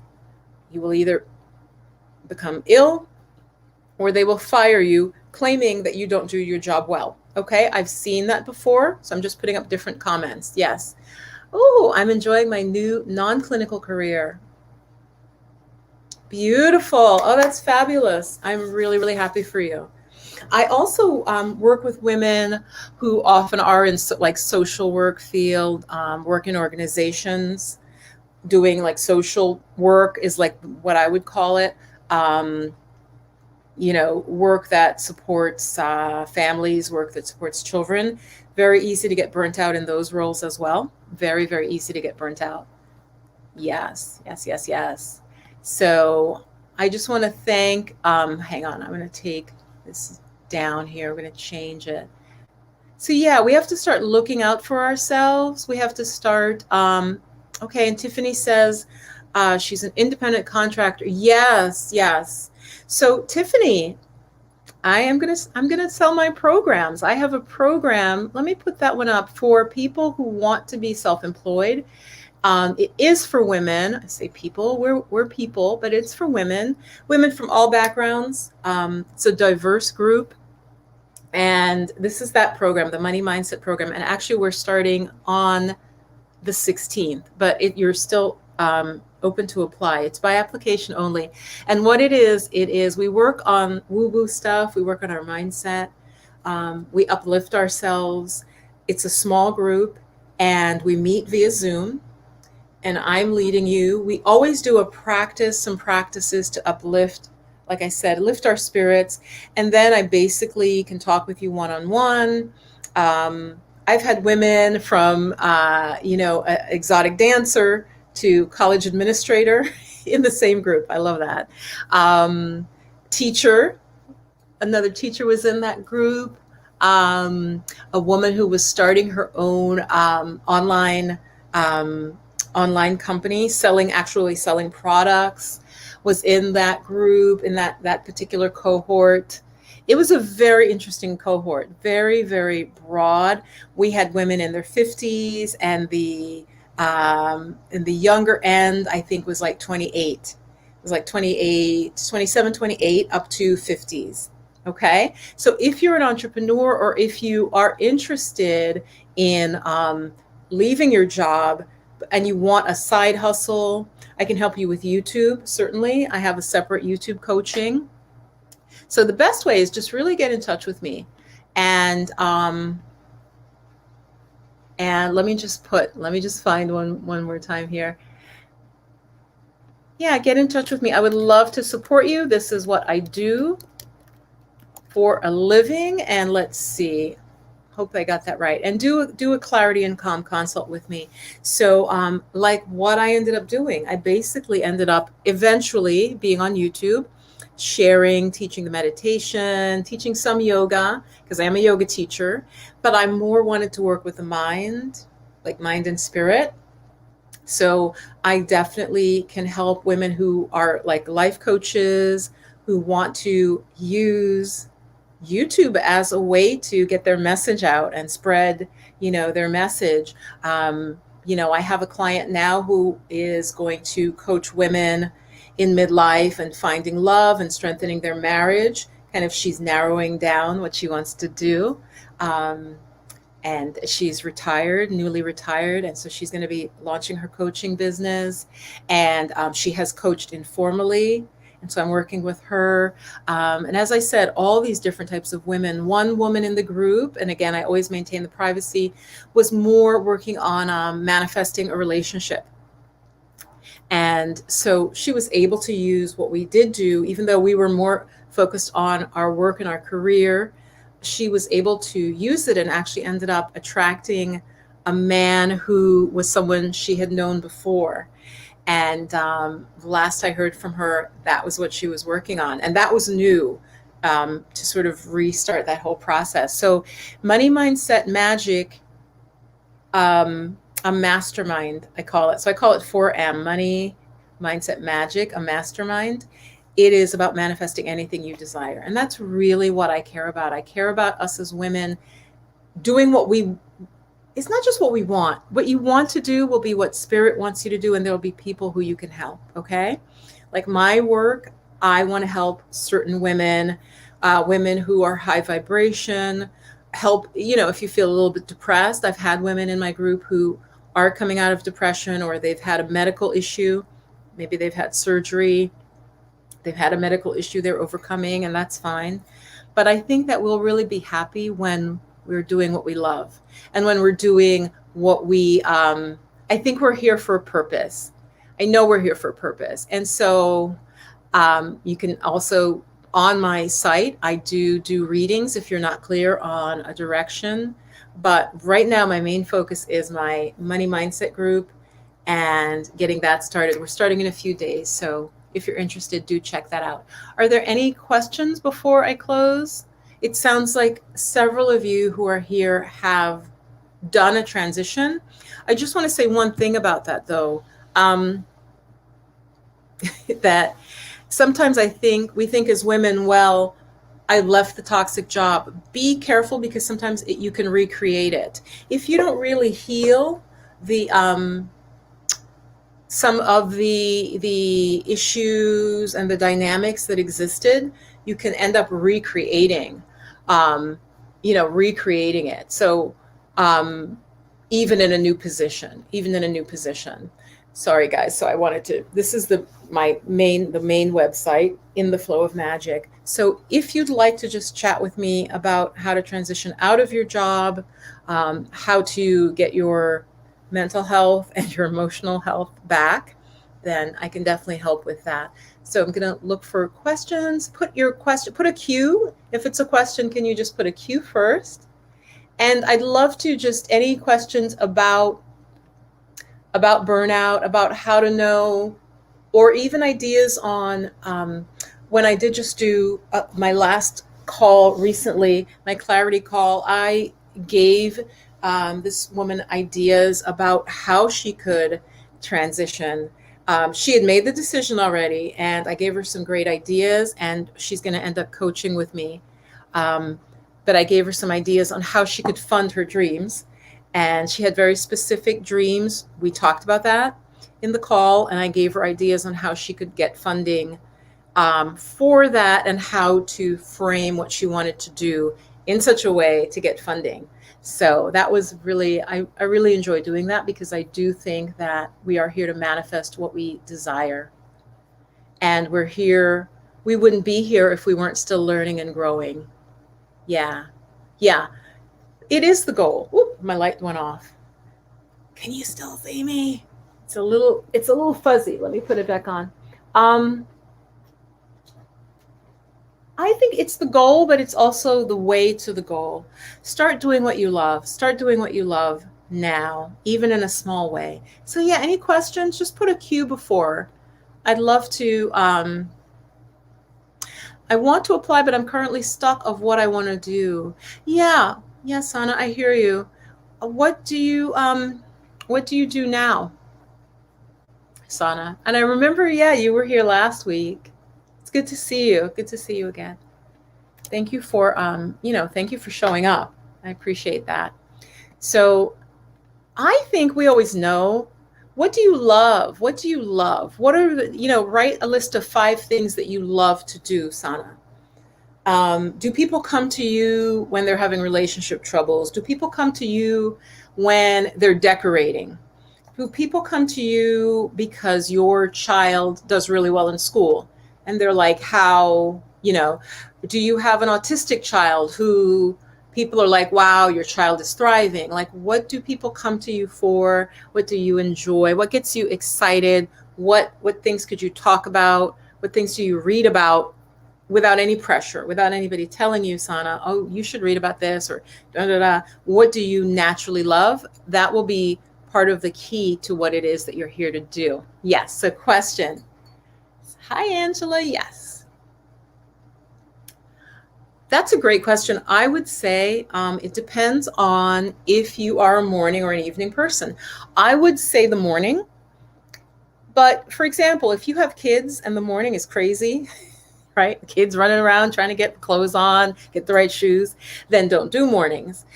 you will either become ill or they will fire you, claiming that you don't do your job well. Okay, I've seen that before, so I'm just putting up different comments. Yes. Oh, I'm enjoying my new non-clinical career. Beautiful. Oh, that's fabulous. I'm really, really happy for you. I also work with women who often are in social work field, work in organizations, doing social work is what I would call it. Work that supports families, work that supports children. Very easy to get burnt out in those roles as well. Very, very easy to get burnt out. Yes. So I just want to thank, hang on, I'm going to take this down here. We're going to change it. So yeah, we have to start looking out for ourselves. We have to start, okay, and Tiffany says she's an independent contractor. Yes. So Tiffany, I'm gonna sell my programs. I have a program. Let me put that one up for people who want to be self-employed. It is for women. I say people. We're people, but it's for women from all backgrounds. It's a diverse group, and this is that program, the Money Mindset program. And actually, we're starting on the 16th, but you're still open to apply. It's by application only. And what it is we work on woo-woo stuff. We work on our mindset. We uplift ourselves. It's a small group and we meet via Zoom and I'm leading you. We always do some practices to uplift like I said, lift our spirits. And then I basically can talk with you one-on-one. I've had women from, exotic dancer to college administrator in the same group. I love that. Teacher, another teacher was in that group. A woman who was starting her own um, online company, actually selling products, was in that group, in that particular cohort. It was a very interesting cohort, very, very broad. We had women in their 50s, and in the younger end, I think was like 28. It was like 28, 27, 28 up to 50s. Okay. So if you're an entrepreneur, or if you are interested in leaving your job and you want a side hustle, I can help you with YouTube. Certainly. I have a separate YouTube coaching. So the best way is just really get in touch with me. And let me just find one more time here. Yeah, get in touch with me. I would love to support you. This is what I do for a living. And let's see. Hope I got that right. And do a clarity and calm consult with me. So like what I ended up doing, I basically ended up eventually being on YouTube, sharing, teaching the meditation, teaching some yoga, because I am a yoga teacher, but I more wanted to work with the mind, like mind and spirit. So I definitely can help women who are like life coaches, who want to use YouTube as a way to get their message out and spread, their message. I have a client now who is going to coach women in midlife and finding love and strengthening their marriage. Kind of, she's narrowing down what she wants to do. And she's retired, newly retired. And so she's going to be launching her coaching business. And she has coached informally. And so I'm working with her. And as I said, all these different types of women. One woman in the group, and again, I always maintain the privacy, was more working on manifesting a relationship. And so she was able to use what we did do, even though we were more focused on our work and our career. She was able to use it and actually ended up attracting a man who was someone she had known before. And last I heard from her, that was what she was working on. And that was new, to sort of restart that whole process. So Money Mindset Magic, a mastermind, I call it. So I call it 4M, Money Mindset Magic, a mastermind. It is about manifesting anything you desire. And that's really what I care about. I care about us as women doing it's not just what we want. What you want to do will be what spirit wants you to do, and there'll be people who you can help, okay? Like my work, I want to help certain women, women who are high vibration, help, if you feel a little bit depressed. I've had women in my group who are coming out of depression, or they've had a medical issue. Maybe they've had surgery. They've had a medical issue they're overcoming, and that's fine. But I think that we'll really be happy when we're doing what we love, and when we're doing what I think we're here for a purpose. I know we're here for a purpose. And so you can also, on my site, I do readings if you're not clear on a direction. But right now, my main focus is my Money Mindset group and getting that started. We're starting in a few days. So if you're interested, do check that out. Are there any questions before I close? It sounds like several of you who are here have done a transition. I just want to say one thing about that, though, that sometimes we think as women, well, I left the toxic job. Be careful, because sometimes you can recreate it. If you don't really heal some of the issues and the dynamics that existed, you can end up recreating it. So even in a new position. Sorry, guys. So this is the main website, In the Flow of Magic. So if you'd like to just chat with me about how to transition out of your job, how to get your mental health and your emotional health back, then I can definitely help with that. So I'm going to look for questions. Put your question, put a Q. If it's a question, can you just put a Q first? And I'd love to just any questions about burnout, about how to know, or even ideas on when I did just do my last call recently, my clarity call, I gave this woman ideas about how she could transition. She had made the decision already, and I gave her some great ideas, and she's going to end up coaching with me. Um, but I gave her some ideas on how she could fund her dreams. And she had very specific dreams. We talked about that in the call, and I gave her ideas on how she could get funding for that and how to frame what she wanted to do in such a way to get funding. So that was really, I really enjoy doing that because I do think that we are here to manifest what we desire. And we're here, we wouldn't be here if we weren't still learning and growing. Yeah. Yeah. It is the goal. Oop, my light went off. Can you still see me? It's a little fuzzy. Let me put it back on. I think it's the goal, but it's also the way to the goal. Start doing what you love. Start doing what you love now, even in a small way. So yeah, any questions? Just put a Q before. I'd love to. I want to apply, but I'm currently stuck of what I want to do. Yeah, yes, Sana, I hear you. What do you do now, Sana? And I remember, yeah, you were here last week. It's good to see you. Good to see you again. Thank you for thank you for showing up. I appreciate that. So I think we always know, what do you love? What do you love? What are the, write a list of 5 things that you love to do, Sana. Do people come to you when they're having relationship troubles? Do people come to you when they're decorating? Do people come to you because your child does really well in school? And they're like, how, do you have an autistic child who people are like, wow, your child is thriving? Like, what do people come to you for? What do you enjoy? What gets you excited? What things could you talk about? What things do you read about without any pressure, without anybody telling you, Sana, oh, you should read about this, or da da da? What do you naturally love? That will be part of the key to what it is that you're here to do. Yes, so question. Hi, Angela. Yes. That's a great question. I would say it depends on if you are a morning or an evening person. I would say the morning. But for example, if you have kids and the morning is crazy, right? Kids running around trying to get clothes on, get the right shoes, then don't do mornings.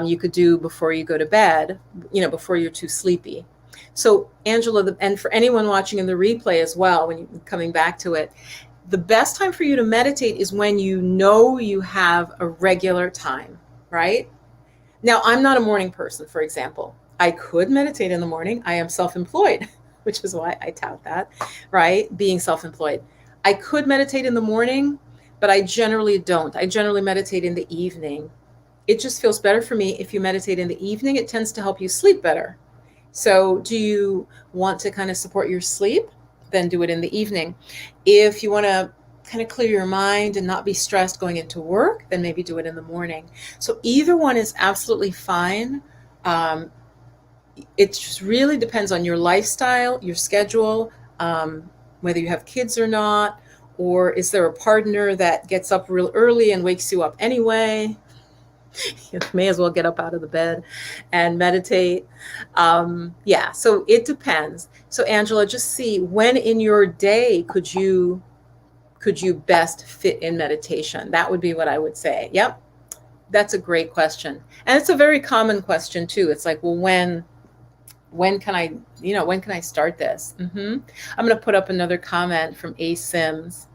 You could do before you go to bed, before you're too sleepy. So Angela, and for anyone watching in the replay as well, when you're coming back to it, the best time for you to meditate is when you know you have a regular time, right? Now, I'm not a morning person, for example. I could meditate in the morning. I am self-employed, which is why I tout that, right? Being self-employed. I could meditate in the morning, but I generally don't. I generally meditate in the evening. It just feels better for me if you meditate in the evening. It tends to help you sleep better. So do you want to kind of support your sleep? Then do it in the evening. If you want to kind of clear your mind and not be stressed going into work, then maybe do it in the morning. So either one is absolutely fine. It just really depends on your lifestyle, your schedule, whether you have kids or not, or is there a partner that gets up real early and wakes you up anyway? You may as well get up out of the bed and meditate. Yeah, so it depends. So Angela, just see when in your day could you best fit in meditation? That would be what I would say. Yep, that's a great question. And it's a very common question too. It's like, well, when can I start this? I'm going to put up another comment from A. Sims.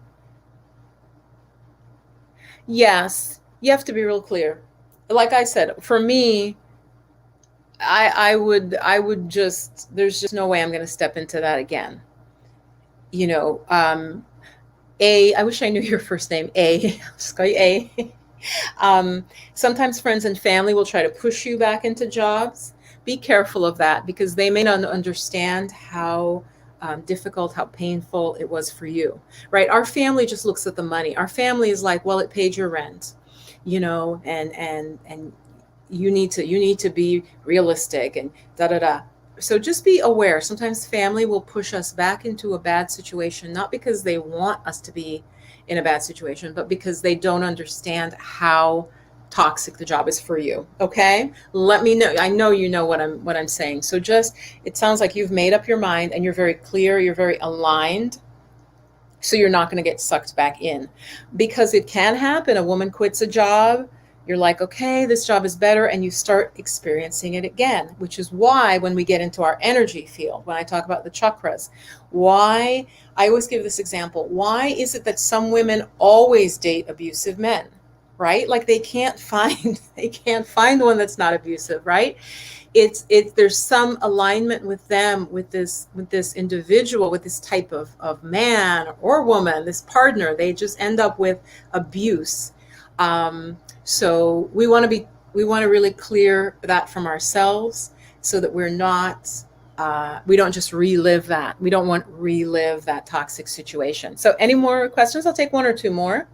Yes, you have to be real clear. Like I said, for me, I would just, there's just no way I'm going to step into that again. I wish I knew your first name, A. I'll just call you A. Sometimes friends and family will try to push you back into jobs. Be careful of that because they may not understand how difficult, how painful it was for you, right? Our family just looks at the money. Our family is like, well, it paid your rent, and you need to be realistic and da da da. So just be aware. Sometimes family will push us back into a bad situation, not because they want us to be in a bad situation, but because they don't understand how toxic the job is for you. Okay? Let me know. I know you know what I'm saying. So just, it sounds like you've made up your mind and you're very clear, you're very aligned, so you're not going to get sucked back in, because it can happen. A woman quits a job, you're like, okay, this job is better, and you start experiencing it again, which is why when we get into our energy field, when I talk about the chakras, why I always give this example. Why is it that some women always date abusive men, right? Like they can't find one that's not abusive, right? It's there's some alignment with them, with this individual, with this type of man or woman, this partner. They just end up with abuse. So we want to really clear that from ourselves, so that we're not we don't just relive that. We don't want to relive that toxic situation. So any more questions? I'll take one or two more.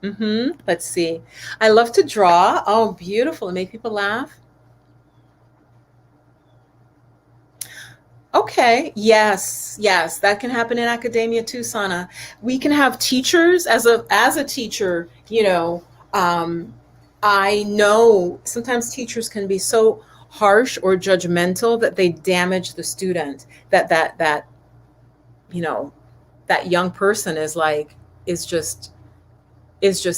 Let's see. I love to draw. Oh, beautiful. And make people laugh. Okay. Yes. Yes. That can happen in academia too, Sana. We can have teachers, as a teacher, I know sometimes teachers can be so harsh or judgmental that they damage the student. That you know, that young person is just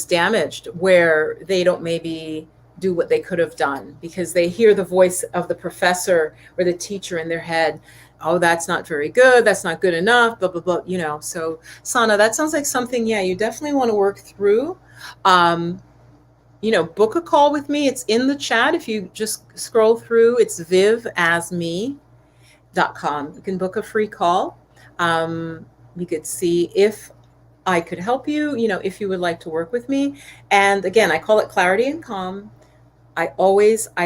damaged, where they don't maybe do what they could have done because they hear the voice of the professor or the teacher in their head. Oh, that's not very good, that's not good enough, blah blah blah. So Sana, that sounds like something, yeah, you definitely want to work through. um Book a call with me. It's in the chat. If you just scroll through, it's vivasme.com. You can book a free call. You could see if I could help you, if you would like to work with me. And again, I call it clarity and calm. I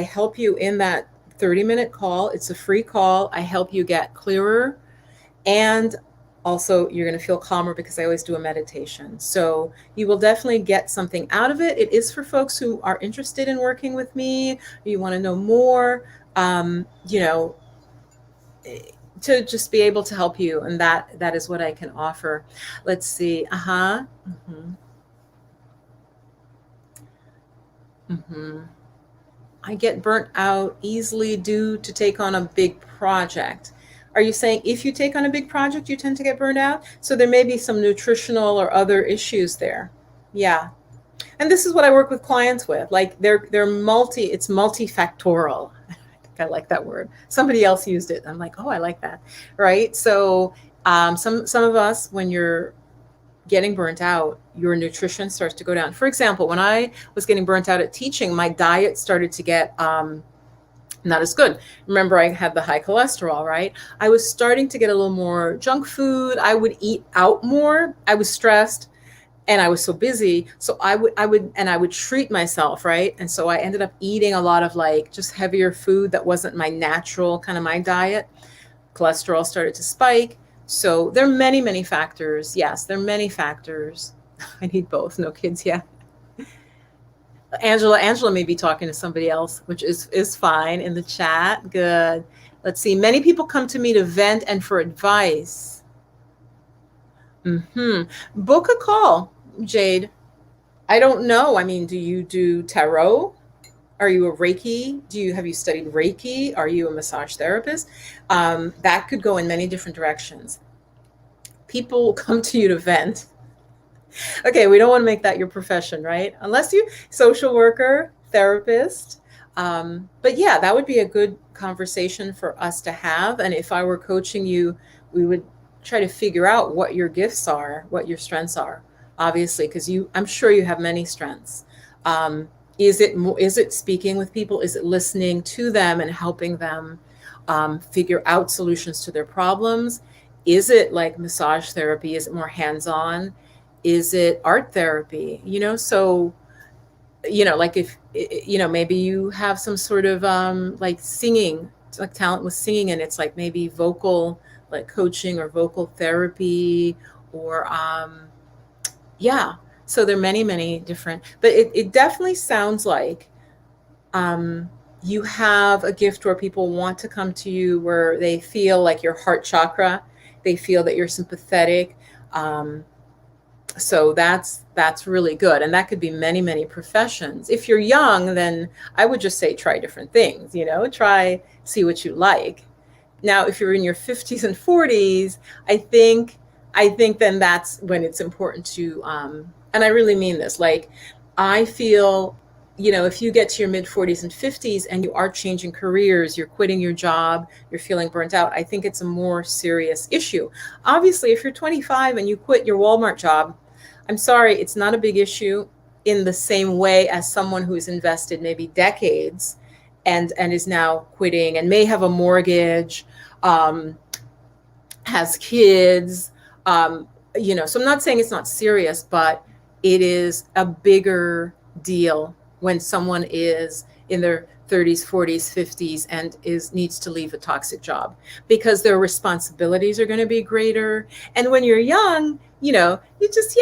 help you in that 30-minute call. It's a free call. I help you get clearer, and also you're going to feel calmer because I always do a meditation. So you will definitely get something out of it. It is for folks who are interested in working with me, or you want to know more, to just be able to help you. And that is what I can offer. Let's see. Mm-hmm. Mm-hmm. I get burnt out easily due to take on a big project. Are you saying if you take on a big project, you tend to get burned out? So there may be some nutritional or other issues there. Yeah. And this is what I work with clients with. Like it's multifactorial. I think I like that word. Somebody else used it. I'm like, oh, I like that. Right. So some of us, when you're getting burnt out, your nutrition starts to go down. For example, when I was getting burnt out at teaching, my diet started to get not as good. Remember, I had the high cholesterol, right? I was starting to get a little more junk food. I would eat out more. I was stressed and I was so busy. So I would treat myself, right? And so I ended up eating a lot of like just heavier food that wasn't my natural kind of my diet. Cholesterol started to spike. So there are many, many factors. Yes, there are many factors. I need both. No kids yet. Angela may be talking to somebody else, which is fine, in the chat. Good. Let's see. Many people come to me to vent and for advice. Book a call, Jade. I don't know. I mean, do you do tarot? Are you a Reiki? Have you studied Reiki? Are you a massage therapist? That could go in many different directions. People come to you to vent. Okay, we don't want to make that your profession, right? Unless you social worker, therapist. But yeah, that would be a good conversation for us to have. And if I were coaching you, we would try to figure out what your gifts are, what your strengths are, obviously, because I'm sure you have many strengths. Is it speaking with people? Is it listening to them and helping them figure out solutions to their problems? Is it like massage therapy? Is it more hands-on? Is it art therapy? So, like if, maybe you have some sort of like singing, like talent with singing, and it's like maybe vocal like coaching or vocal therapy or yeah. So there are many, many different, but it definitely sounds like um, you have a gift where people want to come to you where they feel like your heart chakra, they feel that you're sympathetic. Um, so that's really good, and that could be many, many professions. If you're young, then I would just say try different things, try, see what you like. Now, if you're in your 50s and 40s, I think then that's when it's important to and I really mean this. Like, I feel, if you get to your mid 40s and 50s and you are changing careers, you're quitting your job, you're feeling burnt out, I think it's a more serious issue. Obviously, if you're 25 and you quit your Walmart job, I'm sorry, it's not a big issue in the same way as someone who's invested maybe decades and is now quitting and may have a mortgage, um, has kids. So I'm not saying it's not serious, but it is a bigger deal when someone is in their 30s, 40s, 50s and needs to leave a toxic job because their responsibilities are going to be greater. And when you're young, you'll just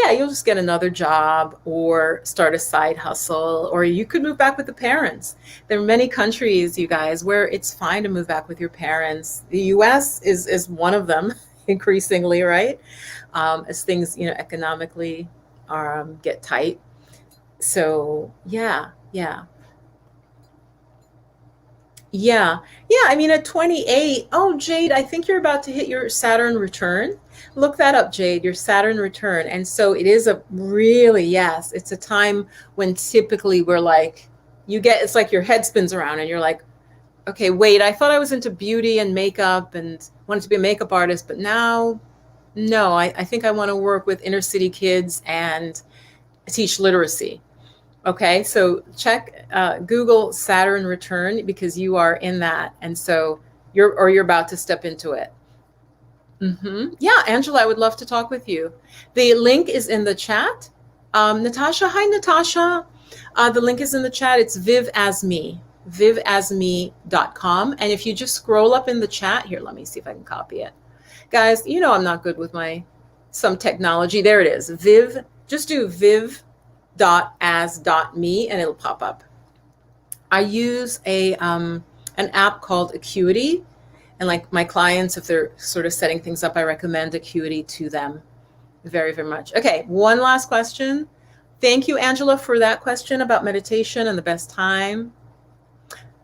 get another job or start a side hustle, or you could move back with the parents. There are many countries, you guys, where it's fine to move back with your parents. The US is one of them increasingly, right? As things, economically get tight. So yeah, yeah. Yeah. Yeah. I mean, at 28, oh, Jade, I think you're about to hit your Saturn return. Look that up, Jade, your Saturn return. And so it is a really, yes, it's a time when typically we're like, it's like your head spins around and you're like, okay, wait, I thought I was into beauty and makeup and wanted to be a makeup artist, but now, no, I think I want to work with inner city kids and teach literacy. Okay, so Google Saturn return because you are in that, and so you're about to step into it. Yeah, Angela, I would love to talk with you. The link is in the chat. Natasha, hi Natasha. The link is in the chat. It's vivasme.com, and if you just scroll up in the chat here, let me see if I can copy it, guys. I'm not good with some technology. There it is. Just do viv.as.me and it'll pop up. I use an app called Acuity, and like my clients, if they're sort of setting things up, I recommend Acuity to them very, very much. Okay, one last question. Thank you, Angela, for that question about meditation and the best time.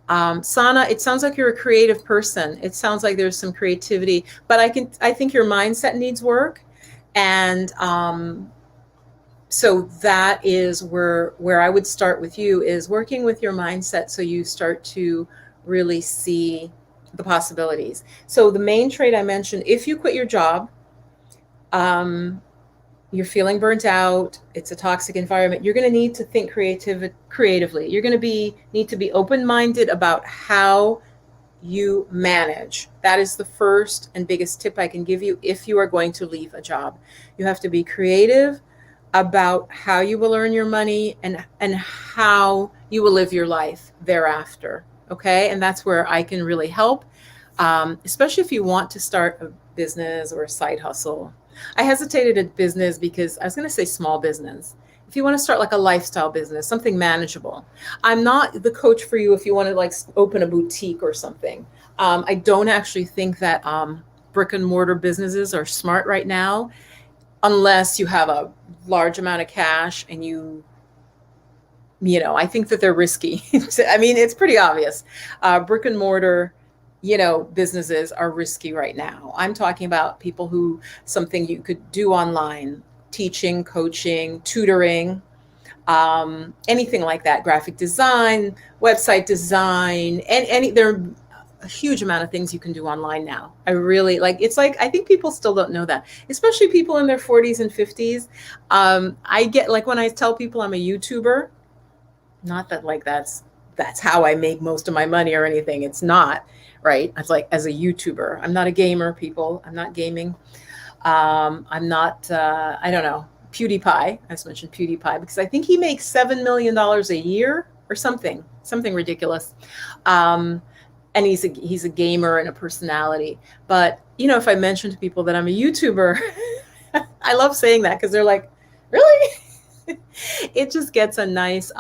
Sana, it sounds like you're a creative person. It sounds like there's some creativity, but I think your mindset needs work. And so that is where I would start with you, is working with your mindset so you start to really see the possibilities. So the main trait I mentioned, if you quit your job, you're feeling burnt out, it's a toxic environment, you're going to need to think creatively. You're going to need to be open-minded about how you manage. That is the first and biggest tip I can give you if you are going to leave a job. You have to be creative about how you will earn your money and how you will live your life thereafter. Okay, and that's where I can really help, especially if you want to start a business or a side hustle. I hesitated at business because I was going to say small business. If you want to start like a lifestyle business, something manageable. I'm not the coach for you if you want to like open a boutique or something. I don't actually think that brick and mortar businesses are smart right now, unless you have a large amount of cash and I think that they're risky. I mean, it's pretty obvious. Brick and mortar, businesses are risky right now. I'm talking about something you could do online, teaching, coaching, tutoring, anything like that, graphic design, website design, and there are a huge amount of things you can do online now. I really I think people still don't know that, especially people in their 40s and 50s. I get when I tell people I'm a YouTuber, not that that's how I make most of my money or anything. It's not, right? It's like, as a YouTuber, I'm not a gamer, people. I'm not gaming. I'm not, I don't know, PewDiePie. I just mentioned PewDiePie because I think he makes $7 million a year or something ridiculous. And he's a gamer and a personality. But, if I mention to people that I'm a YouTuber, I love saying that because they're like, really? It just gets a nice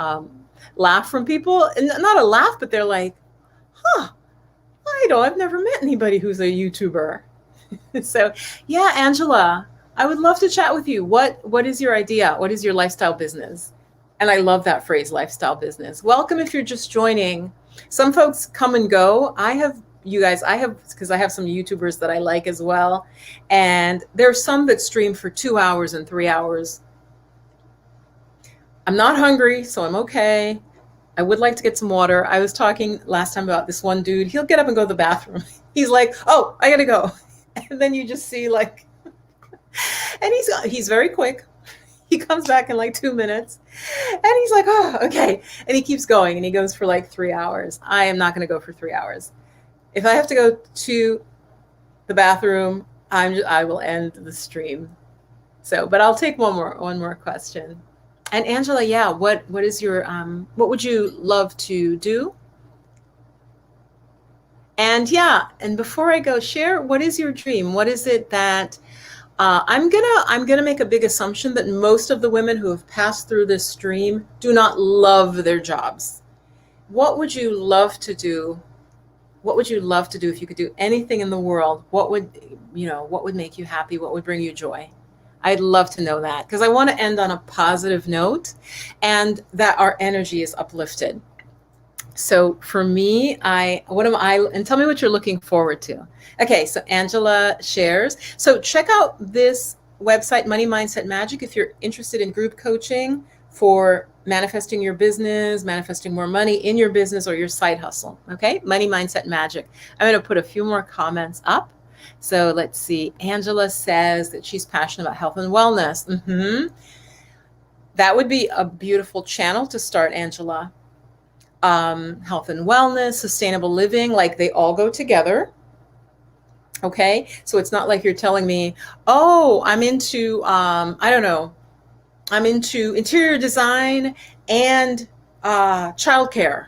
laugh from people. And not a laugh, but they're like, huh, I've never met anybody who's a YouTuber. So, yeah, Angela, I would love to chat with you. What is your idea? What is your lifestyle business? And I love that phrase, lifestyle business. Welcome if you're just joining. Some folks come and go. Because I have some YouTubers that I like as well. And there's some that stream for 2 hours and 3 hours. I'm not hungry, so I'm okay. I would like to get some water. I was talking last time about this one dude. He'll get up and go to the bathroom. He's like, oh, I gotta go. And then you just see like, and he's very quick. He comes back in like 2 minutes and he's like, oh, okay. And he keeps going and he goes for like 3 hours. I am not going to go for 3 hours. If I have to go to the bathroom, I will end the stream. So, but I'll take one more question. And Angela, yeah, what is your, what would you love to do? And yeah, and before I go, share, what is your dream? What is it that, I'm gonna make a big assumption that most of the women who have passed through this stream do not love their jobs. What would you love to do? What would you love to do if you could do anything in the world? What would make you happy? What would bring you joy? I'd love to know that because I want to end on a positive note and that our energy is uplifted. So for me, and tell me what you're looking forward to. Okay, so Angela shares. So check out this website, Money Mindset Magic, if you're interested in group coaching for manifesting your business, manifesting more money in your business or your side hustle. Okay, Money Mindset Magic. I'm going to put a few more comments up. So let's see. Angela says that she's passionate about health and wellness. That would be a beautiful channel to start, Angela. Health and wellness, sustainable living, like they all go together. Okay, so it's not like you're telling me, oh, I'm into, I don't know, I'm into interior design and childcare,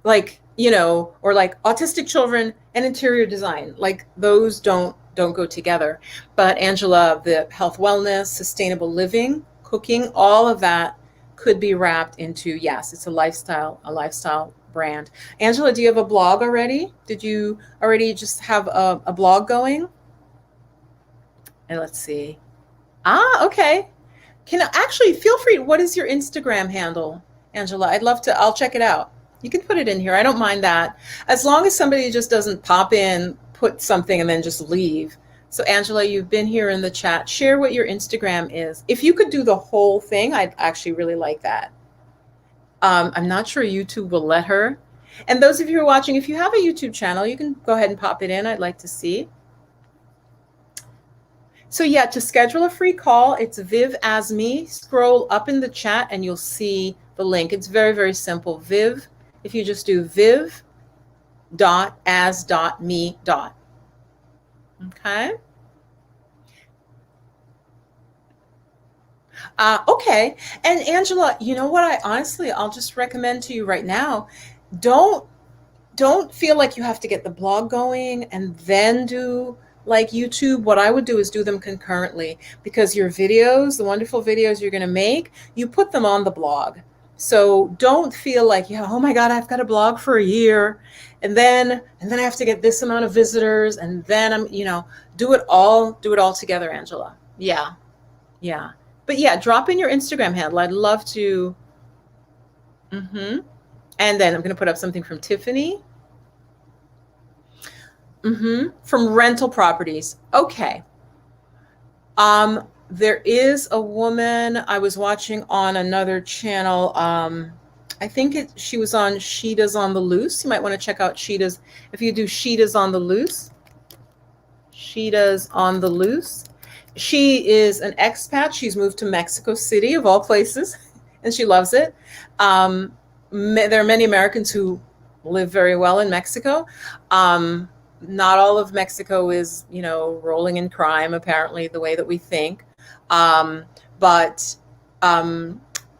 like, or like autistic children and interior design, like those don't go together. But Angela, the health, wellness, sustainable living, cooking, all of that could be wrapped into, yes, it's a lifestyle brand. Angela, do you have a blog already? Did you already just have a blog going? And let's see. Okay. Actually feel free. What is your Instagram handle, Angela? I'll check it out. You can put it in here. I don't mind that. As long as somebody just doesn't pop in, put something and then just leave. So Angela, you've been here in the chat. Share what your Instagram is. If you could do the whole thing, I'd actually really like that. I'm not sure YouTube will let her. And those of you who are watching, if you have a YouTube channel, you can go ahead and pop it in. I'd like to see. So yeah, to schedule a free call, it's Viv as me. Scroll up in the chat and you'll see the link. It's very, very simple. Viv, if you just do viv.as.me. Okay. Okay. And Angela, you know what? I'll just recommend to you right now, don't feel like you have to get the blog going and then do like YouTube. What I would do is do them concurrently, because your videos, the wonderful videos you're going to make, you put them on the blog. So don't feel like, oh my God, I've got a blog for a year and then I have to get this amount of visitors and then do it all together, Angela. Yeah. Yeah. But yeah, drop in your Instagram handle. I'd love to. And then I'm going to put up something from Tiffany. From rental properties. Okay. There is a woman I was watching on another channel. I think she was on Sheeta's on the Loose. You might want to check out Sheeta's. If you do Sheeta's on the Loose. Sheeta's on the Loose. She is an expat. She's moved to Mexico City, of all places, and she loves it. There are many Americans who live very well in Mexico. Not all of Mexico is, rolling in crime, apparently, the way that we think. But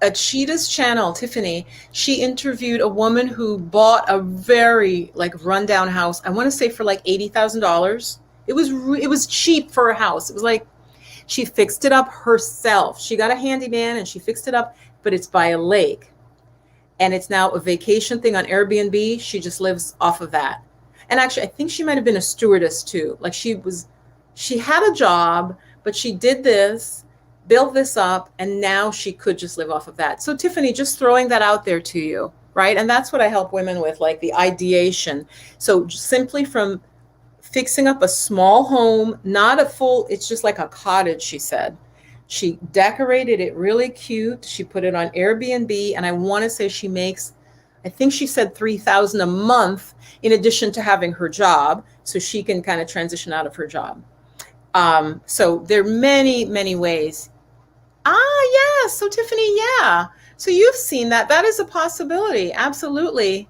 at Sheeta's channel, Tiffany, she interviewed a woman who bought a very rundown house. I want to say for $80,000 It was cheap for a house. It was like she fixed it up herself. She got a handyman and she fixed it up, but it's by a lake. And it's now a vacation thing on Airbnb. She just lives off of that. And actually, I think she might have been a stewardess too. Like she had a job, but she did this, built this up, and now she could just live off of that. So Tiffany, just throwing that out there to you, right? And that's what I help women with, like the ideation. So simply from fixing up a small home, not a full, it's just like a cottage, she said. She decorated it really cute. She put it on Airbnb, and I want to say she makes, I think she said $3,000 a month in addition to having her job, so she can kind of transition out of her job. So there are many, many ways. Yeah. So Tiffany, yeah. So you've seen that. That is a possibility. Absolutely.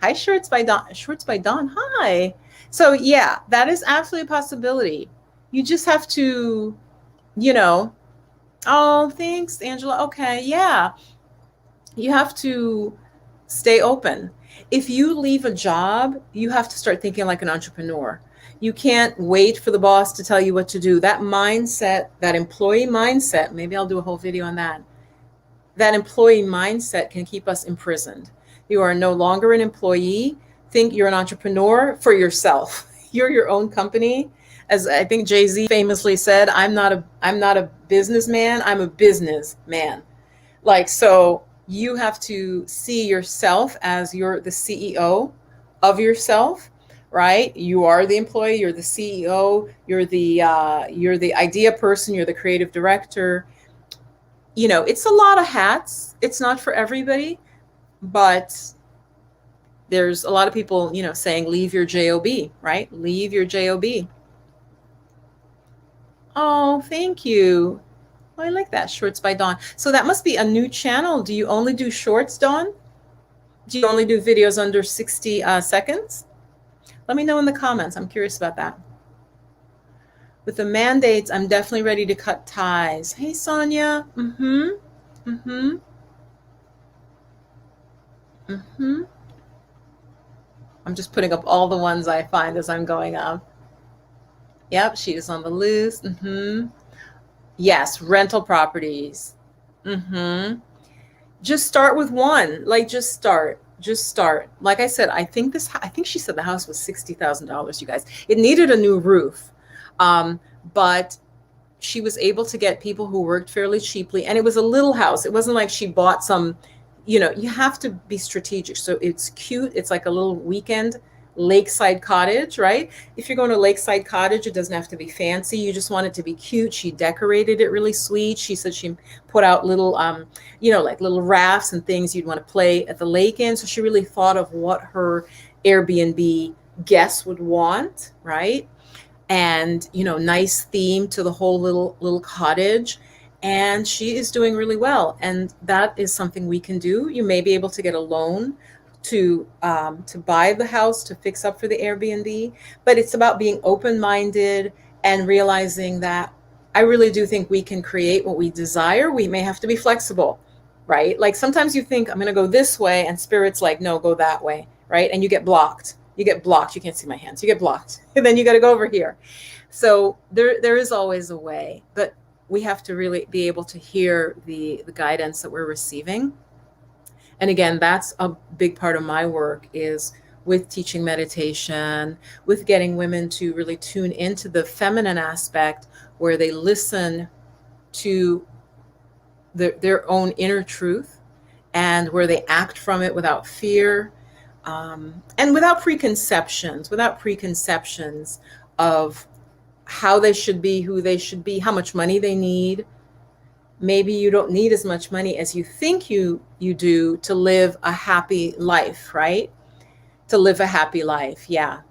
Hi, Shirts by Dawn. Shirts by Dawn. Hi. So yeah, that is absolutely a possibility. You just have to, oh, thanks, Angela. Okay. Yeah. You have to stay open. If you leave a job, you have to start thinking like an entrepreneur. You can't wait for the boss to tell you what to do. That mindset, that employee mindset, maybe I'll do a whole video on that. That employee mindset can keep us imprisoned. You are no longer an employee. Think you're an entrepreneur for yourself. You're your own company. As I think Jay-Z famously said, I'm not a businessman, I'm a businessman. Like, so you have to see yourself as you're the CEO of yourself, right? You are the employee, you're the CEO, you're the idea person, you're the creative director. It's a lot of hats. It's not for everybody, but there's a lot of people, saying leave your job, right? Leave your job. Oh, thank you. Oh, I like that. Shorts by Dawn. So that must be a new channel. Do you only do shorts, Dawn? Do you only do videos under 60 seconds? Let me know in the comments. I'm curious about that. With the mandates, I'm definitely ready to cut ties. Hey, Sonia. I'm just putting up all the ones I find as I'm going up. Yep, she is on the loose. Yes, rental properties. Just start with one. Like, just start. Like I said, I think she said the house was $60,000, you guys. It needed a new roof. But she was able to get people who worked fairly cheaply, and it was a little house. It wasn't like she bought some, you have to be strategic. So it's cute. It's like a little weekend lakeside cottage, right? If you're going to lakeside cottage, it doesn't have to be fancy. You just want it to be cute. She decorated it really sweet. She said she put out little, like little rafts and things you'd want to play at the lake in. So she really thought of what her Airbnb guests would want, right? And, nice theme to the whole little cottage. And she is doing really well. And that is something we can do. You may be able to get a loan to buy the house, to fix up for the Airbnb, but it's about being open-minded and realizing that I really do think we can create what we desire. We may have to be flexible, right? Like sometimes you think I'm going to go this way and spirit's like, no, go that way, right? And you get blocked. You can't see my hands. You get blocked. And then you got to go over here. So there is always a way, but we have to really be able to hear the guidance that we're receiving. And again, that's a big part of my work, is with teaching meditation, with getting women to really tune into the feminine aspect where they listen to their own inner truth and where they act from it without fear, and without preconceptions of how they should be, who they should be, how much money they need. Maybe you don't need as much money as you think you do to live a happy life, right? To live a happy life. Yeah.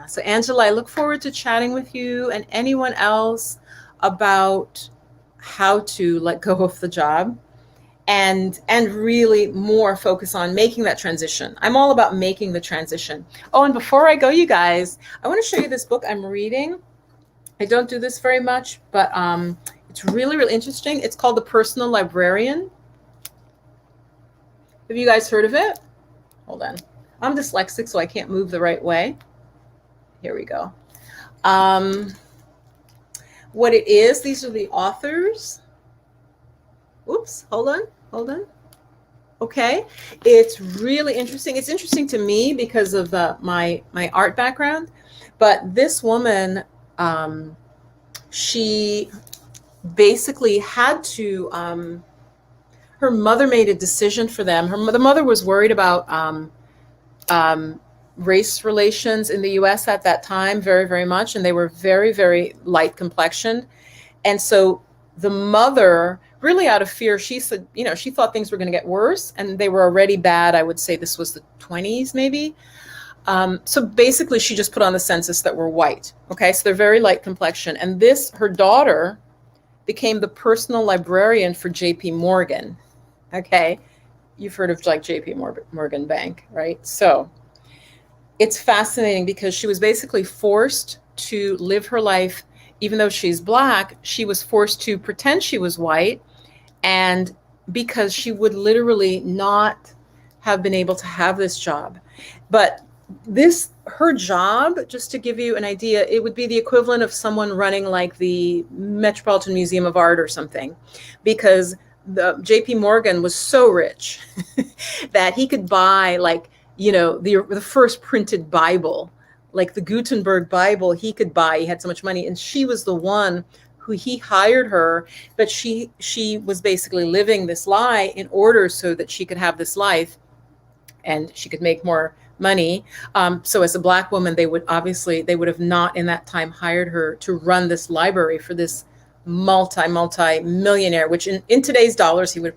So Angela, I look forward to chatting with you and anyone else about how to let go of the job and really more focus on making that transition. I'm all about making the transition. Oh, and before I go, you guys, I want to show you this book I'm reading. I don't do this very much, but it's really, really interesting. It's called The Personal Librarian. Have you guys heard of it? Hold on. I'm dyslexic, so I can't move the right way. Here we go. Um, what it is, these are the authors. Oops, hold on, hold on. Okay, it's really interesting. It's interesting to me because of my art background, but this woman, she basically had to. Her mother made a decision for them. The mother was worried about um, race relations in the U.S. at that time, very, very much, and they were very, very light complexioned. And so the mother, really out of fear, she said, she thought things were going to get worse, and they were already bad. I would say this was the 20s, maybe. So basically, she just put on the census that we're white. Okay, so they're very light complexion. And her daughter, became the personal librarian for J.P. Morgan. Okay, you've heard of like J.P. Morgan Bank, right? So it's fascinating because she was basically forced to live her life. Even though she's Black, she was forced to pretend she was white, and because she would literally not have been able to have this job. But her job, just to give you an idea, it would be the equivalent of someone running like the Metropolitan Museum of Art or something, because the JP Morgan was so rich that he could buy the first printed Bible, like the Gutenberg Bible. He could buy. He had so much money, and she was the one who he hired her, but she was basically living this lie in order so that she could have this life and she could make more money. So as a Black woman, they would have not in that time hired her to run this library for this multi-millionaire, which in today's dollars, he would